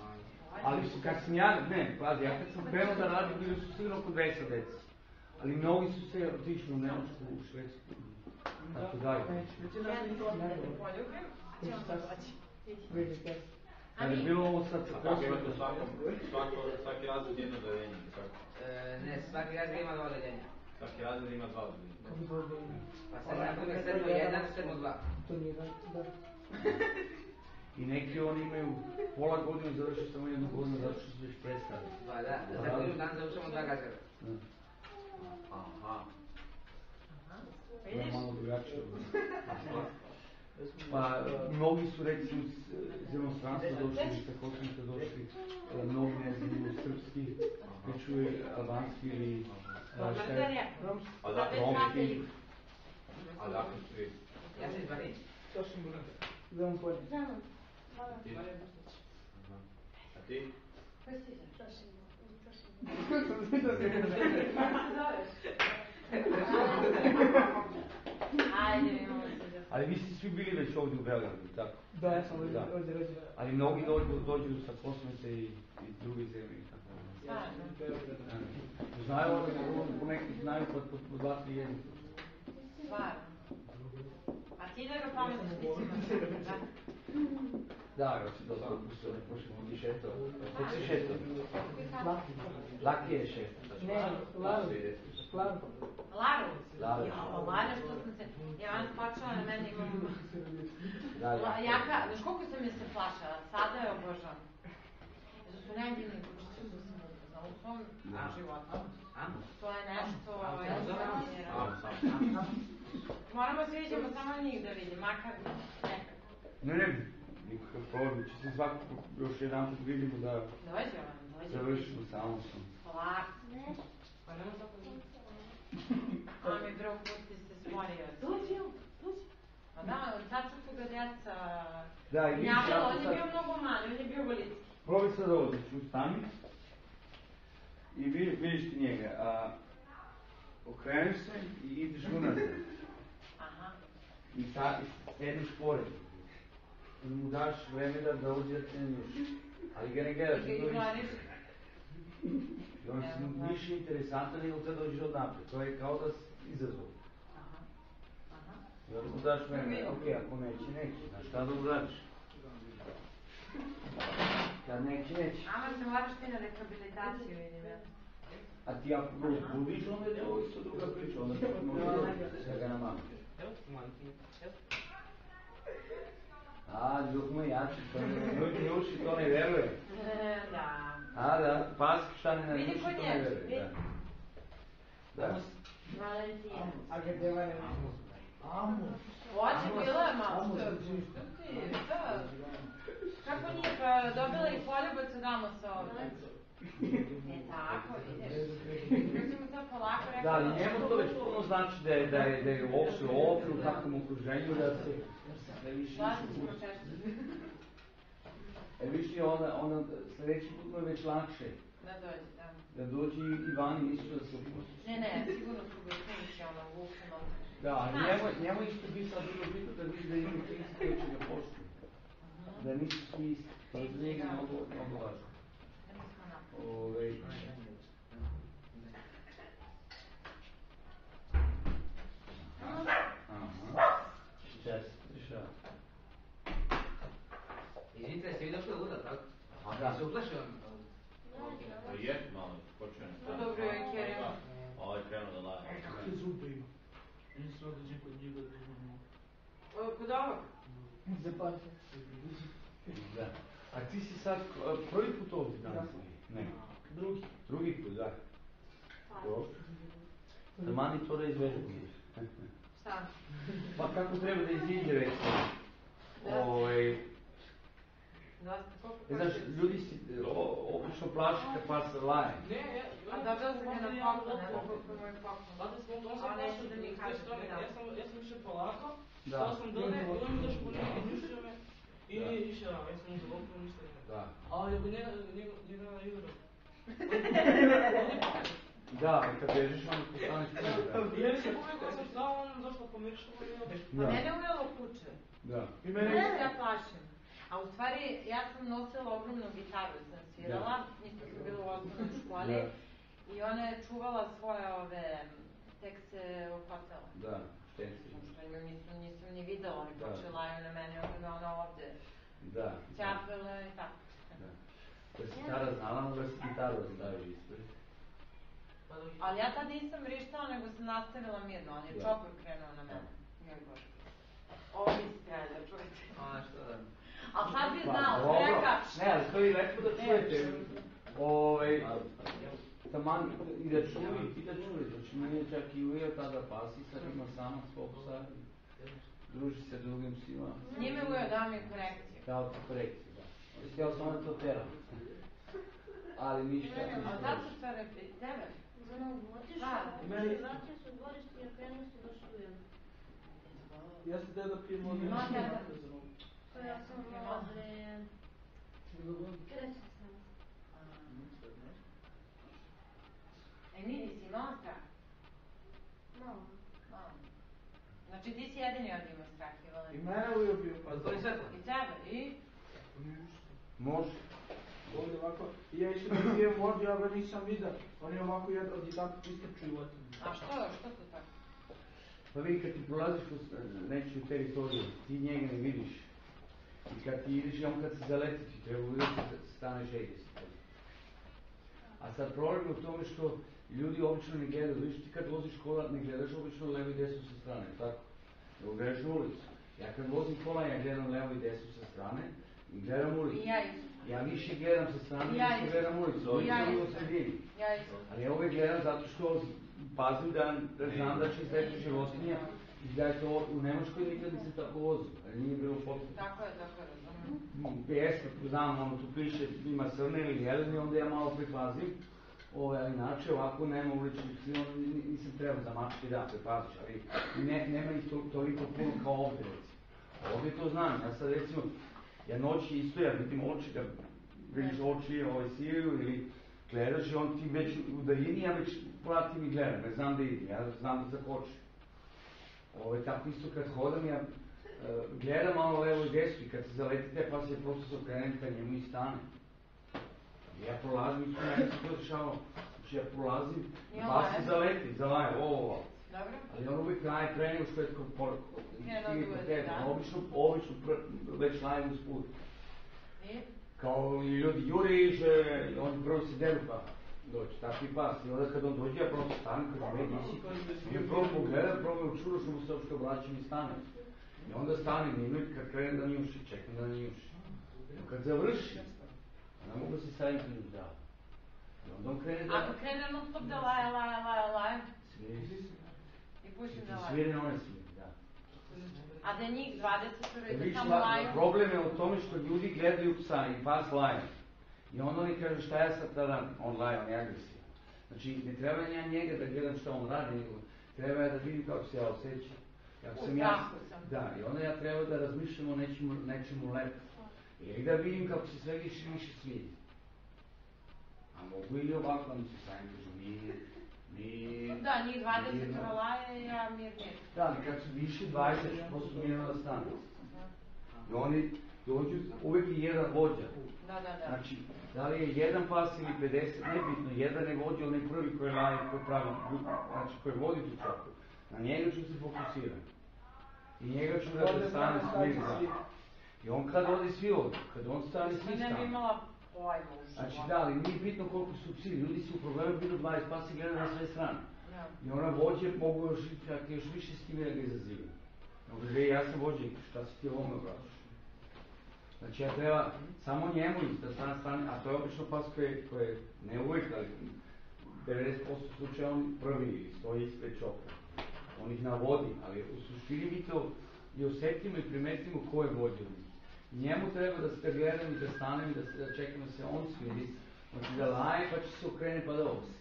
Ali kad sam ja, ne, pazi, ja kad sam krenuo da radim, bili su sigurno oko 200 deci. Ali mnogi su se otišli u Nemačku, u Švedsku, tako dalje. Ja da te poljubim, ćemo se doći. Kad je bilo ovo sad sa Kako imate svaki razred jedno odeljenje? Ne, svaki razred ima 2 odeljenja. Svaki razred ima 2 odeljenja. Pa sad naprimer 7.1, 7.2. To nije da. I neki oni imaju pola godinu završiti samo jednu godinu zato što su već predstavili. Pa da, za godinu dan završamo 2 razreda. Aha. To je malo drugačije. Pa mnogi su recimo iz inostranstva došli, iz Kosovnika došli, mnogi ne znaju srpski, ne čuju albanski ili romski. A dakle su vi? Ja sam iz Barnića. Zemun polje. Zemun. A ti? Koji si izaš? Ajde, imamo se. Ali vi ste svi bili već ovdje u Beogradu, tako? Da, ja sam ovdje rođen. Ali mnogi dođu sa Kosovnice i drugi zemlje i tako. Znaju u nekih znaju po 2-3 jednika. Stvarno. A ti da ga pametno smisliš? Da, ga si dosta opustio, ne pošemo ti šeto. Kako si šeto? Laki je šeto. Ne, Laru. Laru? Laru. Laru, što sam se... Ja vam počela na mene imam... Jaka, znaš koliko sam je se plašala, sada je obožavam. Zato su najdivniji kućice što sam upoznala u svom životu. To je nešto... Moramo se vidimo samo njih da vidim, makar nekako. Ne, nikakav problem, će se svakako još jedan put vidimo da Dođe on, dođe. završimo samo sam. Polako. Pa nema tako vidjeti. A mi drug put ti se stvorio. Dođe. A da, tačno su ga djeca... Da, i vidiš, Njavila, on je bio mnogo manji, on je bio veliki. Probi sad ovo, znači ustani i vidiš ti njega, okreneš se i ideš unazad. Aha. I sediš pored. I mu daš vreme da uđe da te ne njuši. Ali ga ne gledaš. I ga ignoriš. I on si više interesantan nego kad dođeš od napred. To je kao da si izazov. I onda mu daš vreme, ok, ako neće. Znaš kada da uradiš? Kad neće. Ama se moraš ti na rehabilitaciju, vidim ja. A ti ako ga uzbudiš, onda je ovo isto druga priča. Onda ti može da ga namamiš. Dok mu je jači, njuši to ne veruje. Da. Da, pazi šta ne njuši Vidi to kod ne nje, veruje. vidi. Da. Valentina. A kad je vane Ođe, bila je malo što je. Kako nije, pa dobila i poljubac od Amosa ovdje. Tako, vidiš. Kako mu to polako rekao. Da, ali njemu to već puno znači da je uopšte ovdje u takvom okruženju da se više viš je onda sljedeći put mu je već lakše. Da dođe, da. Da dođe i vani isto da se opusti. Ne, sigurno su ga klinići vukom. Da, ali njemu isto bi sad bilo bitno da vidi da ima klinici koji će ga poštuju. Da nisu svi isti. To je za njega mnogo važno. Izvinite, jeste vi došli da luda, tako? Da. Se uplašio vam? Je, malo, počeo ne. Dobro je, Kerim. Ovo je krenuo da laje. Kakve zube ima? Nisam određen kod njega da imamo. Kod ovog? Zapase. Da. A ti si sad prvi put ovdje danas? Ne. Drugi put, da. Dobro. Da mani to da izvežbuješ. Šta? Pa kako treba da iziđe recimo? Znaš, ljudi si obično plaši kad par se laje. A dobila sam ga na poklon, ne znam koliko je moj poklon. A neću da mi kažeš da mi dam. Ja sam više polako, stao sam dole i on mi došao po njega i njušio me i nije išao, ja sam mu zavokao ništa ne. Da. Ali ako njega igra. Da, kad bežiš onda postaneš prvi. Ja nisam povijekao sam stao, on nam došla pomirišao i obišao. A mene ujelo kuće. Da. I mene ja plašim. A u stvari, ja sam nosila ogromnu gitaru, sam svirala, isto sam bila u osnovnoj školi. I ona je čuvala svoje tek se opatala. Da, štenci. Nisam ni videla, oni počelaju na mene, ona ovde ćapela i tako. Da si Tara znala, mogla si gitaru ostaviš ispred. Ali ja tad nisam vrištala, nego sam nastavila mirno, on je čopor krenuo na mene. Ovo nisi trebali da čujete. A što da? Ali sad bi znao, reka... Ne, ali to je lepo da čujete. Taman i da čujete, znači meni je čak i ujeo tada pasi, sad ima sama svog psa, druži se drugim psima. S njime ujeo dao mi korekciju. Dao ti korekciju, da. Htio sam da to teram. Ali ništa. A da su stvari tebe? Za novu vodiš, vratio se u dvorište i okrenuo se baš ujem. Ja sam teo da pijem ovdje. Pa ja sam ovdje... Kreće sam. Nisi imala strah? Malo. Znači ti si jedini od ima strah, I mene uvijek bio pa. To je sve to. I tebe, i? Može. Ovdje ovako, i ja išao da pijem vodu, ja ga nisam vidio. On je ovako jedan i tako istrču i otim. A što to tako? Pa vidi, kad ti prolaziš kroz nečiju teritoriju, ti njega ne vidiš. I kad ti ideš, on kad se zaleti, ti treba uvijek staneš želje si. A sad problem je u tome što ljudi obično ne gledaju, vidiš ti kad voziš kola ne gledaš obično levo i desno sa strane, tako? Nego gledaš na ulicu. Ja kad vozim kola ja gledam levo i desno sa strane i gledam ulicu. I ja isto. Ja više gledam sa strane nego što gledam ulicu, ovdje sam u sredini. Ja isto. Ali ja uvijek gledam zato što pazim da znam da će izleći životinja i da je to u Nemačkoj nikad nisam tako vozio, ali nije bilo potrebno. Tako je, razumem. Jesno, znam, tu piše ima srne ili jeleni, onda ja malo pripazim. Ali inače, ovako nema uličnih psi, nisam trebao za mačke da prepaziš, ali nema ih toliko puno kao ovdje, recimo. Ovdje to znam, ja sad recimo, ja noći isto, ja vidim oči, da vidiš oči siju ili gledaš i on ti već u daljini, ja već pratim i gledam, ne znam da idem, ja znam da zakočim. Tako isto kad hodam, ja gledam malo levo i desno i kad se zaletite pa se prosto se okrenem ka njemu i stane. Ja prolazim i to meni se to dešavalo. Znači ja prolazim, pa se zaleti, zalaje, ali on uvijek laje pre nego što je stigli kod tebe. Obično već laje uz put. Kao i ljudi juriš, oni prvo se deru pa doći, tako i pas. I onda kad on dođe, ja prosto stanem, kad me nisi. I prvo pogledam, prvo me učuru što mu se uopšte obraćam i stanem. I onda stanem minut kad krenem da njuši, čekam da njuši. Kad završi, ne mogu se staviti na zdravo. I onda on krene da... Ako krene non stop da laje. Sviri. I pušim da laje. Sviri na one sviri, da. A da njih 20 i samo laju? Problem je u tome što ljudi gledaju psa i pas laje. I onda oni kažu šta ja sad da radim? On laje, on je agresivan. Znači ne treba ja njega da gledam šta on radi, nego treba ja da vidim kako se ja osjećam. U strahu sam. Da, i onda ja treba da razmišljam o nečemu lepo. Ili da vidim kako se sve više svidi. A mogu ili ovako da mi se stavim, kažu mi... Da, njih 20 laje, ja mirnije. Da, ali kad su više 20, prosto mirno da stane. I oni dođu, uvijek je jedan vođa. Da. Znači, da li je jedan pas ili 50, nebitno, jedan je vođa, onaj prvi koji laje, koji pravi, znači koji vodi tu čaku. Na njega ću se fokusirati. I njega ću da stane smirno. I on kad odi svi ovdje, kad on stane svi stane. Ne bi imala pojma u životu. Znači da, ali nije bitno koliko su psi, ljudi su u problemu, bilo 20 pasi gledaju na sve strane. I ona vođe mogu još više s time da ga izazivaju. Kaže, ja sam vođe, šta si ti ovome obraćaš? Znači ja treba samo njemu da stane, a to je obično pas koje ne uvijek, ali 90% slučaja on prvi stoji ispred čopra. On ih navodi, ali u suštini mi to i osjetimo i primetimo ko je vođa. Njemu treba da se gledam i da stanem i da čekam da se on svidi. Znači da laje pa će se okrene pa da ovisi.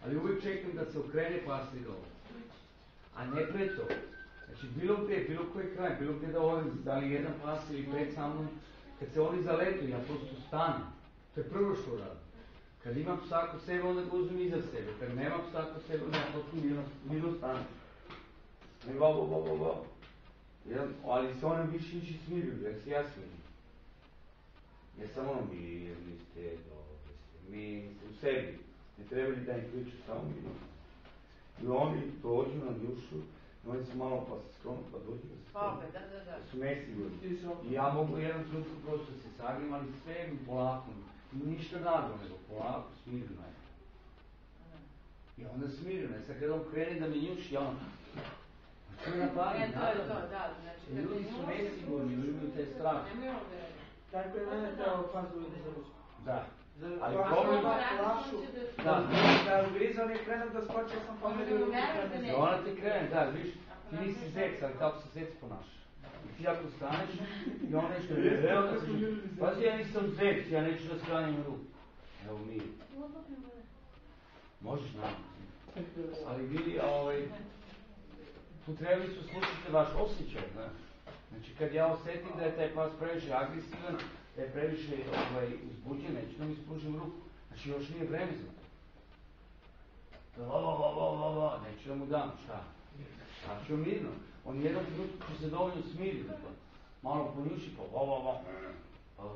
Ali uvijek čekam da se okrene pa se da ovisi. A ne pre to. Znači bilo gdje, bilo koji kraj, bilo gdje da ovim, da li jedan pas ili 5 sa mnom, kad se oni zaletu, ja prosto stanem. To je prvo što radim. Kad imam psa kod sebe, onda ga uzmem iza sebe. Kad nemam psa kod sebe, onda ja prosto mirno stanem. I ba. Ali se one više smiruju, jer se ja smirim. Ne samo mirni ste, dobri ste, mi u sebi. Ne treba li da im priču samo minutu. I oni dođu na dušu, i oni su malo pa se skronu, pa dođu da se skronu. Da su nesigurni. I ja mogu jedan trenutku prosto se sagim, ali sve mi polako. Ništa naglo, nego polako, smirno je. I onda smirno je. Sad kada on krene da me njuši, ja ono... To je napadno, naravno. Ljudi su nesigurni, imaju taj strah. Tako je mene trebalo fazu da završi. Da. Ali problem... Da ugriza, oni krenu da skoče, sam pomerio. Da ona ti krene, da, viš, ti nisi zec, ali tako se zec ponaša. I ti ako staneš, i on nešto je veo da se... Pazi, ja nisam zec, ja neću da sklanjam ruku. Evo mi. Možeš naravno. Ali vidi, tu trebali su slušati vaš osjećaj, znaš. Znači, kad ja osjetim da je taj pas previše agresivan, da je previše uzbuđen, neću da mi spružim ruku. Znači, još nije vreme za to. Neću da mu dam, šta? Šta ću mirno? On jednom trenutku će se dovoljno smiriti. Malo ponjuši, pa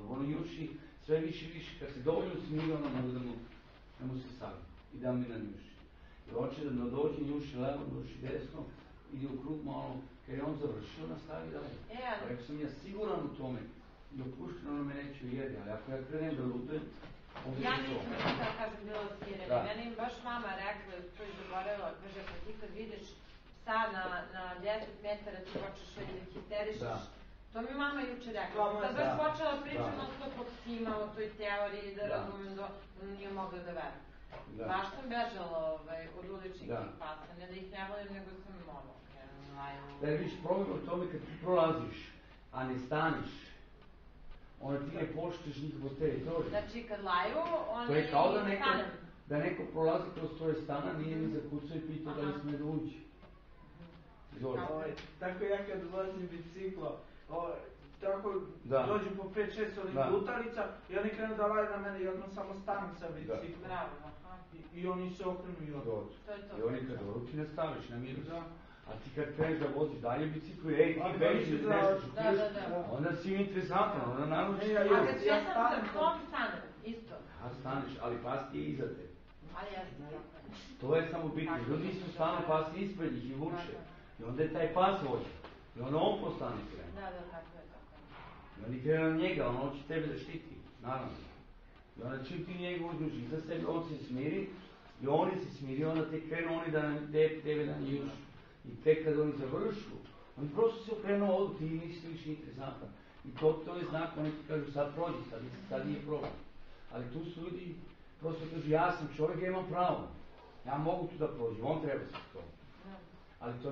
ono juši sve više i više. Kad se dovoljno smiri, onda mogu da mu se savim i da mi nanjuši. I hoće da dođe, njuši levo, njuši desno, ide u krug malo, kad je on završio, nastavi dalje. Rekao sam ja siguran u tome i opušteno me neću jedi, ali ako ja krenem da lutujem, ja nisam da kažem bilo smireni. Meni im baš mama rekla, to je zaboravila, kaže, ako ti kad vidiš psa na 10 metara, ti počeš da histerišeš. To mi mama juče rekla. Sad baš počela pričati o psima, o toj teoriji, da razumem da nije mogla da vera. Baš sam bežala od uličnih pasa, ne da ih ne volim, nego sam Da je viš problem o tome kad ti prolaziš, a ne staniš, onda ti ne poštuješ njihovo teritoriju. Znači kad laju, oni to je kao da neko prolazi kroz tvoje stana, nije mi zakucao i pitao da li sme da uđi. Tako ja kad vozim biciklo, tako dođu po 5-6 onih lutalica i oni krenu da laju na mene i odmah samo stanem sa biciklom. I oni se okrenu i odu. I oni kad oruči ne staviš na miru. A ti kad kreneš da voziš dalje biciklu, ej, ti bežiš nešto šutiš, onda si interesantan, onda naručiš. A kad ja sam sa psom stanem, isto. A staneš, ali pas ti je iza te. Ali ja sam. To je samo bitno. Ljudi su stanu, pas ispred njih i vuče. I onda je taj pas vođa. I onda on postane krenu. Tako je. I oni krenu na njega, on hoće tebe da štiti, naravno. I onda čim ti njega uzmuš iza sebe, on se smiri, i oni se smiri, onda te krenu oni da tebe da njušu. I tek kad oni završu, oni prosto se okrenuo odu, ti nisi više interesantan. I to je znak, oni ti kažu sad prođi, sad nije problem. Ali tu su ljudi, prosto kažu ja sam čovjek, ja imam pravo. Ja mogu tu da prođem, on treba se to. Ali to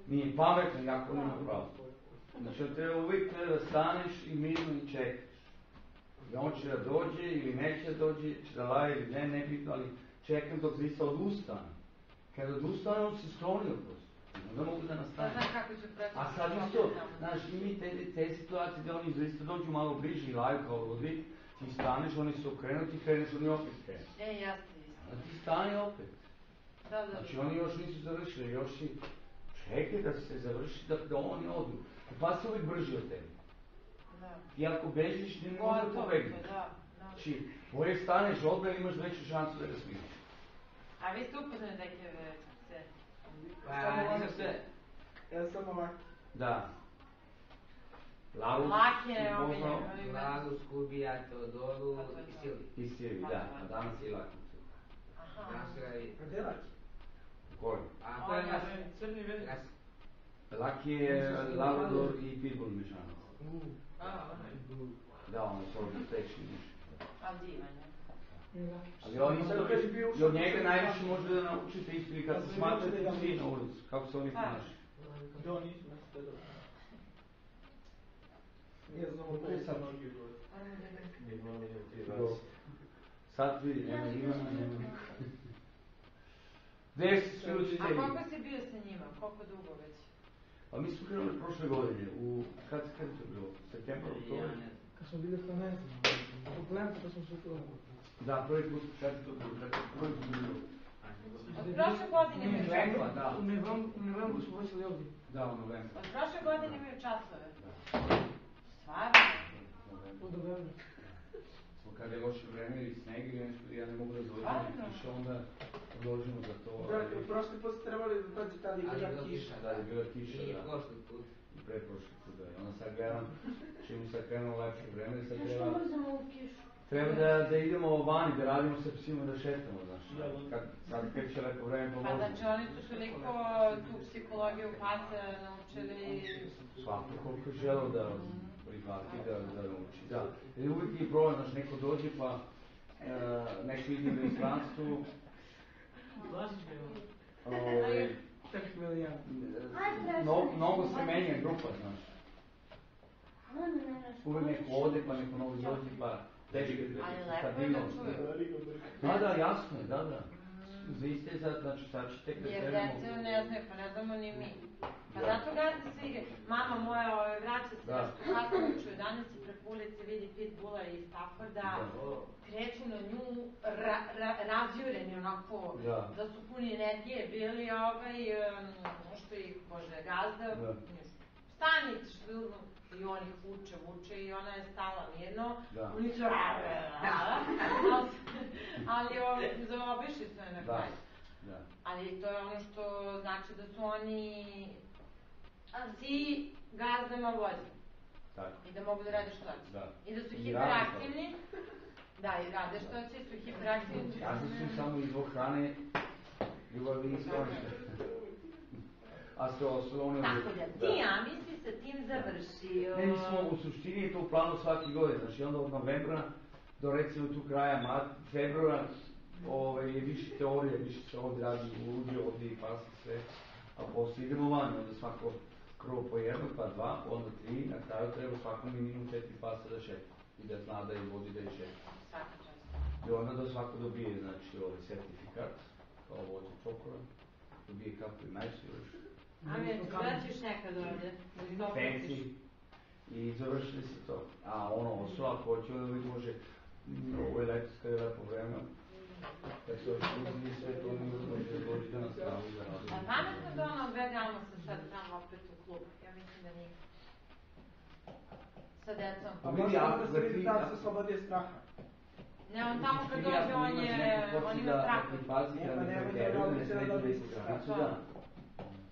nije pametno, jako nema pravo. Znači on treba uvijek da staneš i mirno i čekaš. I on će da dođe ili neće da dođe, će da laje ili ne, nebitno, ali čekam dok Zisa odustane. Kad odustane, on se sklonio prosto. Onda mogu da nastane. A sad isto, znaš, i mi te situacije gdje oni zaista dođu malo bliže i laju kao ludi, ti staneš, oni su okrenuti, kreneš, oni opet krenu. A ti stani opet. Znači oni još nisu završili, još si čekaj da se završi, da oni odu. Pa se uvijek brži od tebe. Ti ako bežiš, ne može da pobegneš. Znači, bolje staneš odmah, imaš veću šansu da ga smiriš. A vi ste upoznali neke pse? Nisam sve. Ja sam ovak. Da. Lavus, Lavus, Kubija, Teodoru i Silvi, da. A danas je Laki. Gdje je Laki? Koji? A to je naš crni velik. Laki je Labrador i Pitbull mešanac. Da, on je svoj stečni miš. A divan je. Ali on i od njega najviše možete da naučite isto i kad se smatrate psi na ulicu, kako se oni ponašaju. Da, nisam da dobro. Nije znamo koji sam nogi govorio. Sad vidi, nema Ivana, nema niko. Gdje su svi učitelji? A koliko si bio sa njima? Koliko dugo već? Pa mi smo krenuli prošle godine, kad je to bilo? Septembar, oktober? Kad smo bili pa ne znam, u Plempu kad smo se uklonili. Da, prvi put, kad je to bilo, prvi put bilo. Od prošle godine imaju časove? U novembru smo počeli ovdje. Da, u novembru. Od prošle godine imaju časove? Stvarno? U novembru. kad je loše vreme ili sneg ili nešto, ja ne mogu da dođem kiša, onda dođemo za to. Prošli put ste trebali da dođe tada i bila kiša. Da, je bila kiša, da. I prošli put. I preprošli put, da. I onda sad gledam, čemu sad krenuo lepše vreme, sad treba... Što mrzamo u kišu? Treba da idemo vani, da radimo sa psima, da šetamo, znaš. Sad kreće lepo vreme, pa možemo. Pa znači oni su toliko tu psihologiju pasa naučili... Svako koliko je želeo da prihvati, da nauči, da. Jer uvijek je problem, znaš, neko dođe pa neko ide u inostranstvu. Mnogo se menja grupa, znaš. Uvijek neko ode, pa neko novi dođe, pa tebi stabilnost. Da, jasno je, da. Za istezat, znači sad ćete kad jer deca ne znaju, pa ne znamo ni mi. Pa zato gledate se igre. Mama moja vraća se nešto kasno uče u 11 i preko ulice vidi pitbula iz Stafforda, kreću na nju, razjureni onako, da su puni energije bili što ih, Bože, gazda, stanite što i on ih vuče i ona je stala mirno, oni su ali zaobišli su je na kraju. Ali to je ono što znači da su oni svi gazdama vođe. I da mogu da rade što hoće. I da su hiperaktivni. Da, i rade što hoće, i su hiperaktivni. Ja sam samo i zbog hrane ljubavi i sklonište. A sve ostalo oni... Tako da, ti misli sa tim završio. Ne, mi smo u suštini to u planu svaki godine, znači onda od novembra do recimo tu kraja februara je više teorije, više se ovdje radi uđe, ovdje i pasi sve, a poslije idemo vanje, onda svako krov po jedno, pa dva, onda 3, na kraju treba svako minimum 4 pasa da šeta i da zna da je vodi da je šeta. I onda da svako dobije, znači, sertifikat, kao vođe čokora, dobije kapu i majsu još. Da ćeš nekad ovdje? Fancy. I završili se to. A osoba ako hoće da vidi može, ovo je leto, kada je lepo vreme, kad se ošli sve to može dođi da nas pravi da radi. A pametno da odvedemo se sad tamo opet u klub? Ja mislim da nije. Sa decom. A možda da se vidi da se oslobodije straha. Ne, on tamo kad dođe, on ima strah. Pa nemoj da robice da dobije strah.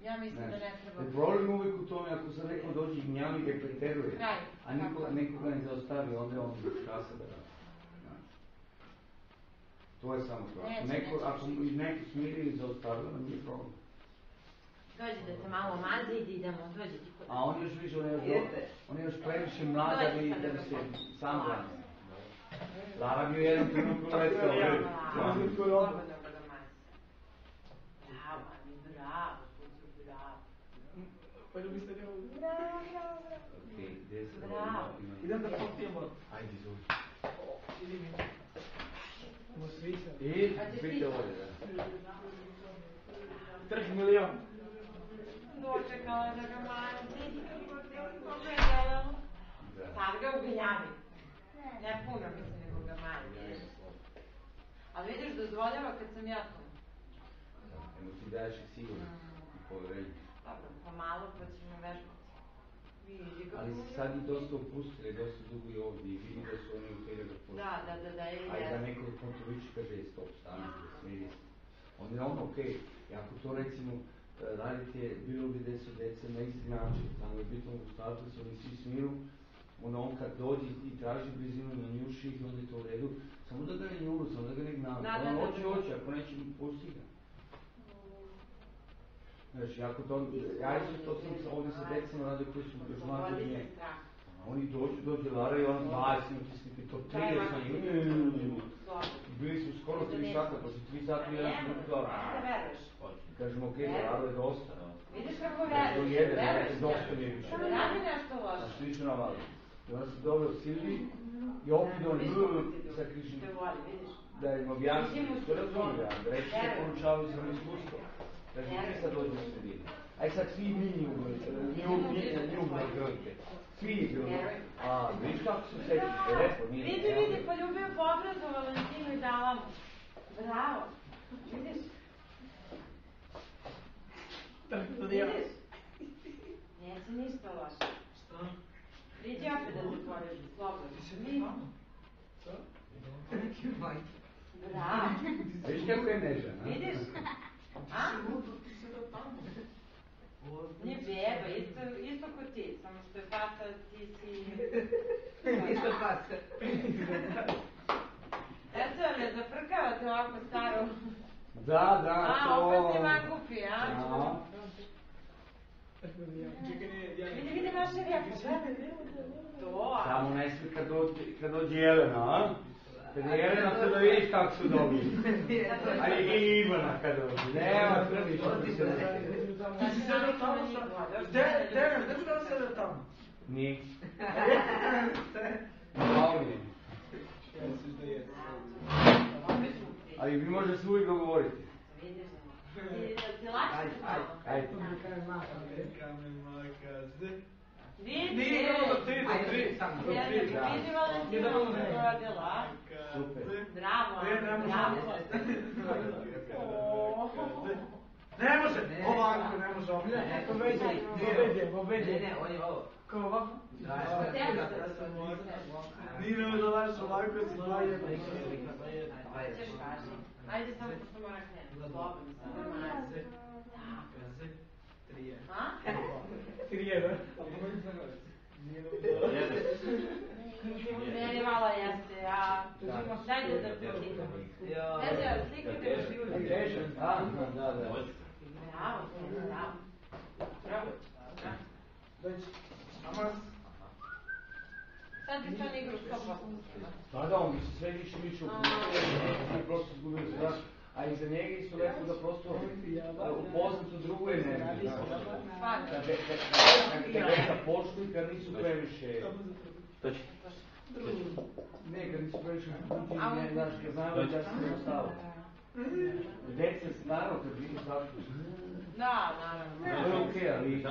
Ja mislim da ne treba. Problem uvijek u tome, ako sam rekao dođe i gnjavi ga preteruje, a nikoga ne zaostavi, onda je on kasa da radi. To je samo to. Ako neki smiri ili zaostavio, onda nije problem. Dođi da te malo mazi i idemo, dođi ti kod. A on još više, on je još previše mlada da se sam brani. Lara bio jedan trenutku rekao. Bravo, bravo. Pa ljubi se ne ovdje. Bravo. Idem da popijemo. Ajde, izvoli. Idi mi. Mo svića. I, pite ovdje, da. 3 milion. Dočekala da ga manji. Pogledala. Sad ga ugnjavi. Ne puno, mislim, nego ga manji. Ali vidiš, dozvoljava kad sam ja tu. Eno ti daješ i sigurno. Povjerenje. Dobro, pa malo pa ćemo vežbati. Ali sad i dosta opustili, dosta dugo i ovdje i vidi da su oni u tebe da pustili. Da, a i da neko kontroliči kaže stop, stanite, smiri se. Onda je ono okej, i ako to recimo radite bilo gdje su djeca na isti način, tamo je bitno u statusu, oni svi smiru, onda on kad dođe i traži blizinu na njuši ih, onda je to u redu, samo da ga ne njuru, samo da ga ne gnali. On hoće, ako neće, pusti ga. Znači, ako to, ja sam ovdje sa decama radio koji su još mlađe od nje. Oni dođe Lara i on 20 utisnite, to 30 sa njim. Bili su skoro 3 sata, pa su 3 sata i jedan su dobro. Kažemo, okej, Lara je dosta. Vidiš kako veruješ, dosta mi je više. Radi nešto loše. Znači, nisu navali. I onda se doveo Silvi i opet on sa križim. Da im objasnim, što razumijem, da reći se poručavaju za iskustvo. Znači, ti sad dođu u sredinu. Aj sad svi mi nju gledajte. Svi gledajte. A, vidiš kako su srećni, lepo, nije. Vidi, poljubio po obrazu Valentinu i dala mu. Bravo. Vidiš? Vidiš? Neće ništa loše. Šta? Vidi opet da te poreži, slobodno. Ti se nije mama? Šta? je nežan. Vidiš? A? Nije beba, isto ko ti, samo što je faca, ti si... Isto faca. Eto, ne zafrkavate ovako staro. Da, to... A, opet si mangupi, a? Vidi naše rijeku, to. Samo ne smi kad dođe Jelena, a? Kad je Jelena, to da vidiš kako su dobri. A i Ivana kad dođe. Nema trbiš. Ti si sedao tamo šta? Dejan, gdje si da sedao tamo? Nije. Malo mi je. Ali vi možete se uvijek dogovoriti. Ti lakše? Ajde. Vidi, Nije do tri. vidi Valentina što uradila. Super. Bravo, bravo. Ne može, ovako ne može ovdje. Ne, on je ovo. Kao ovako? Nije ne može laš ovako, si daje. Ćeš kaži. Ajde samo pošto mora krenuti. Slobodno sam. Trije. A? Trije, da? Meni malo jeste, a... Dajte da slikam. Dajte, slikajte u životu. Da. Bravo, bravo. Dođi. Namaz. Sad bi to ne igru 100%. Da, on bi se sve više uključio, prosto zgubili zrak, a iza njega isto rekao da prosto upoznat u drugu energiju. Kada počnu i kad nisu previše... Ne, kad nisu previše uključeni, znaš, kad znaju da se ne ostalo. Deca se naravno kad vidim zašto. Da, naravno. To je okej, ali...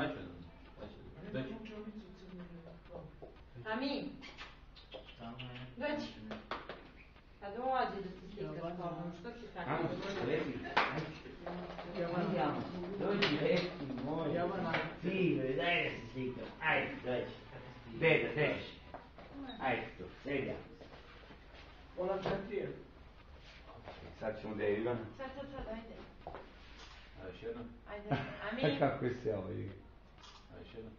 A mi? Dođi. Pa dođi da se slika s tobom, što si tako? Amo, reki. Dođi, reki moj. Ti, daj da se slika. Ajde, dođi. Beda, teži. Ajde tu, sedi. Ona četije. Sad ćemo da je Ivana. Sad, ajde. A još jedno? Ajde, a mi? Kako je se ovo igra? A još jedno?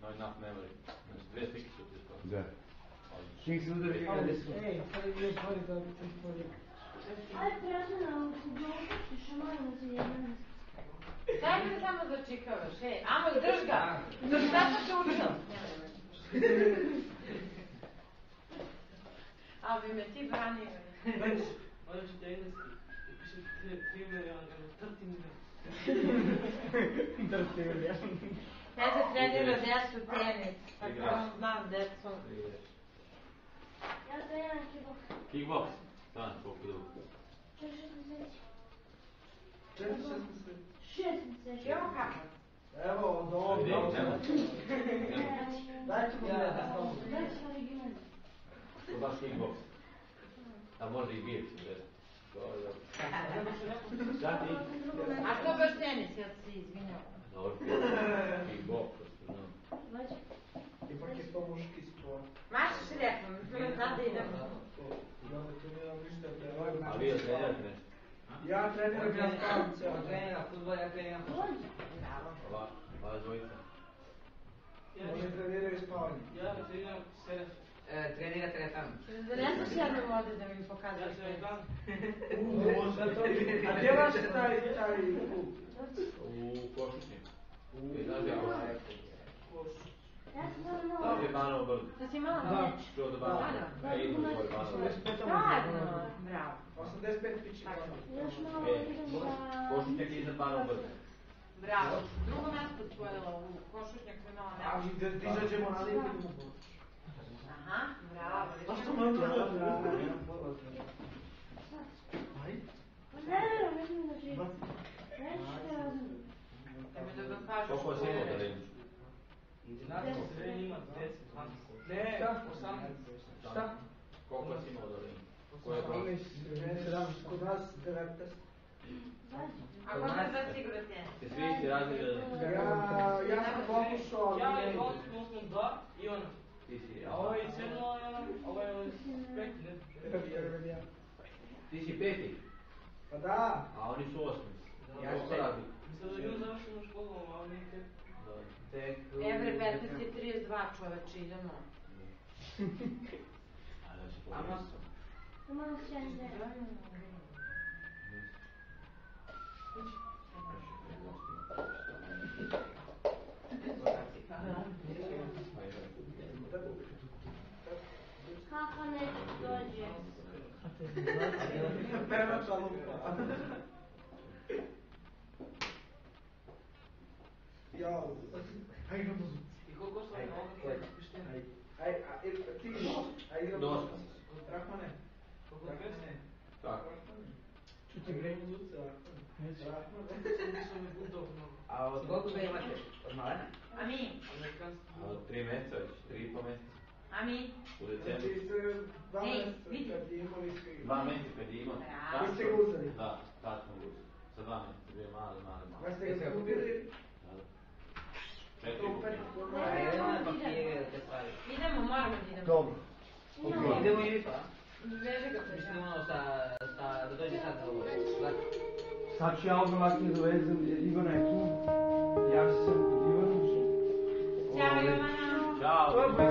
No enough memory. Znači, dve slike su ti skoro. Da. Čim se udari kada su... Aj, prijatelja, u sudoku ti šamajno za jedan. Daj me samo začikavaš, Amo, drž ga! Šta sam te učila? A bi me ti branio. Već, onda ću te engleski. Piše 3 milijona, 13 milijona. Ja se trenira decu tenis, tako znam decu. Ja trenam kickbox. Kickbox? Stvarno, koliko dugo? 4 mjeseci. 4 mjeseci. Evo kako? Evo, dobro. Dajte mu da stavimo. Dajte mu originalno. To baš kickbox. A može i bijeći, već. A što baš tenis, ja se izvinjam. Dobro, kickbox, to znam. Ipak je to muški sport. Mašiš rekao, mislim da idemo. Ja ne treniram ništa. A vi trenirate nešto? Ja treniram spavnice. On trenira futbol, ja treniram košarku. Ova dvojica. Oni treniraju spavanje. Ja treniram seraš. Trenira teretanu. Zaneseš jednom ovdje da mi pokazuješ Ja sam dan. A gdje vaš taj klub? U Košućniku. Znaš gdje je Košućnik? Ja sam malo malo. Gdje je Banovo brdo? Da si malo malo. Što do Banovo? Idu u tvoj Banovo. Stvarno, bravo. 85 pići. Još malo idem za... Košućnjak je iznad Banovo brdo. Bravo. Drugo mjesto osvojila u Košutnjak koji imala A nešto. da izađemo na lijepu. Aha, bravo. A što me to? Ne, mislim da živi. Nešto razumim. Da mi da kažeš. Koliko si imao da rediš? Sve ima 10, 12. Ne, 18. Šta? Koliko si imao da rediš? Koje je broj? Kod nas 19. A ko se da si igra tenis? Te svi isti razli da... Ja sam pokušao, ali Ja ne i ide. Boris smo 2 i ona. Ti si... A ovaj sedmo, ovaj je peti, ne? Ti si peti? Pa da. A oni su osmi. Ja sam radi. Mislim da idemo završimo školu, a oni tek... Evre, 15:32 čoveče, idemo. Imamo šenze. Kako neće dođe? Pevača lupa. Jao. Hajde na muziku. I koliko su ovoga pištine? Ti igramo. Dosta. Rahmane. Rahmane. Tako. Čuti bre muzica. A od koliko ga imate? Od malena? A mi? Od 3 mjeseca već, 3,5 mjeseca. A mi? U decembru. Ej, vidi. 2 mjeseca kad je imao. Vi ste ga uzeli? Da, tad smo ga uzeli. Sa 2 mjeseca, bio mali. Vi ste ga kupili? Idemo, moramo da idemo. Dobro. Idemo i vi pa? Veže ga se. Mislim ono da dođe sad na ovo. Sad ću ja ovdje lako dovezem, Ivana je tu. Ja sam kod Ivana. Ćao, Jovana. Ćao.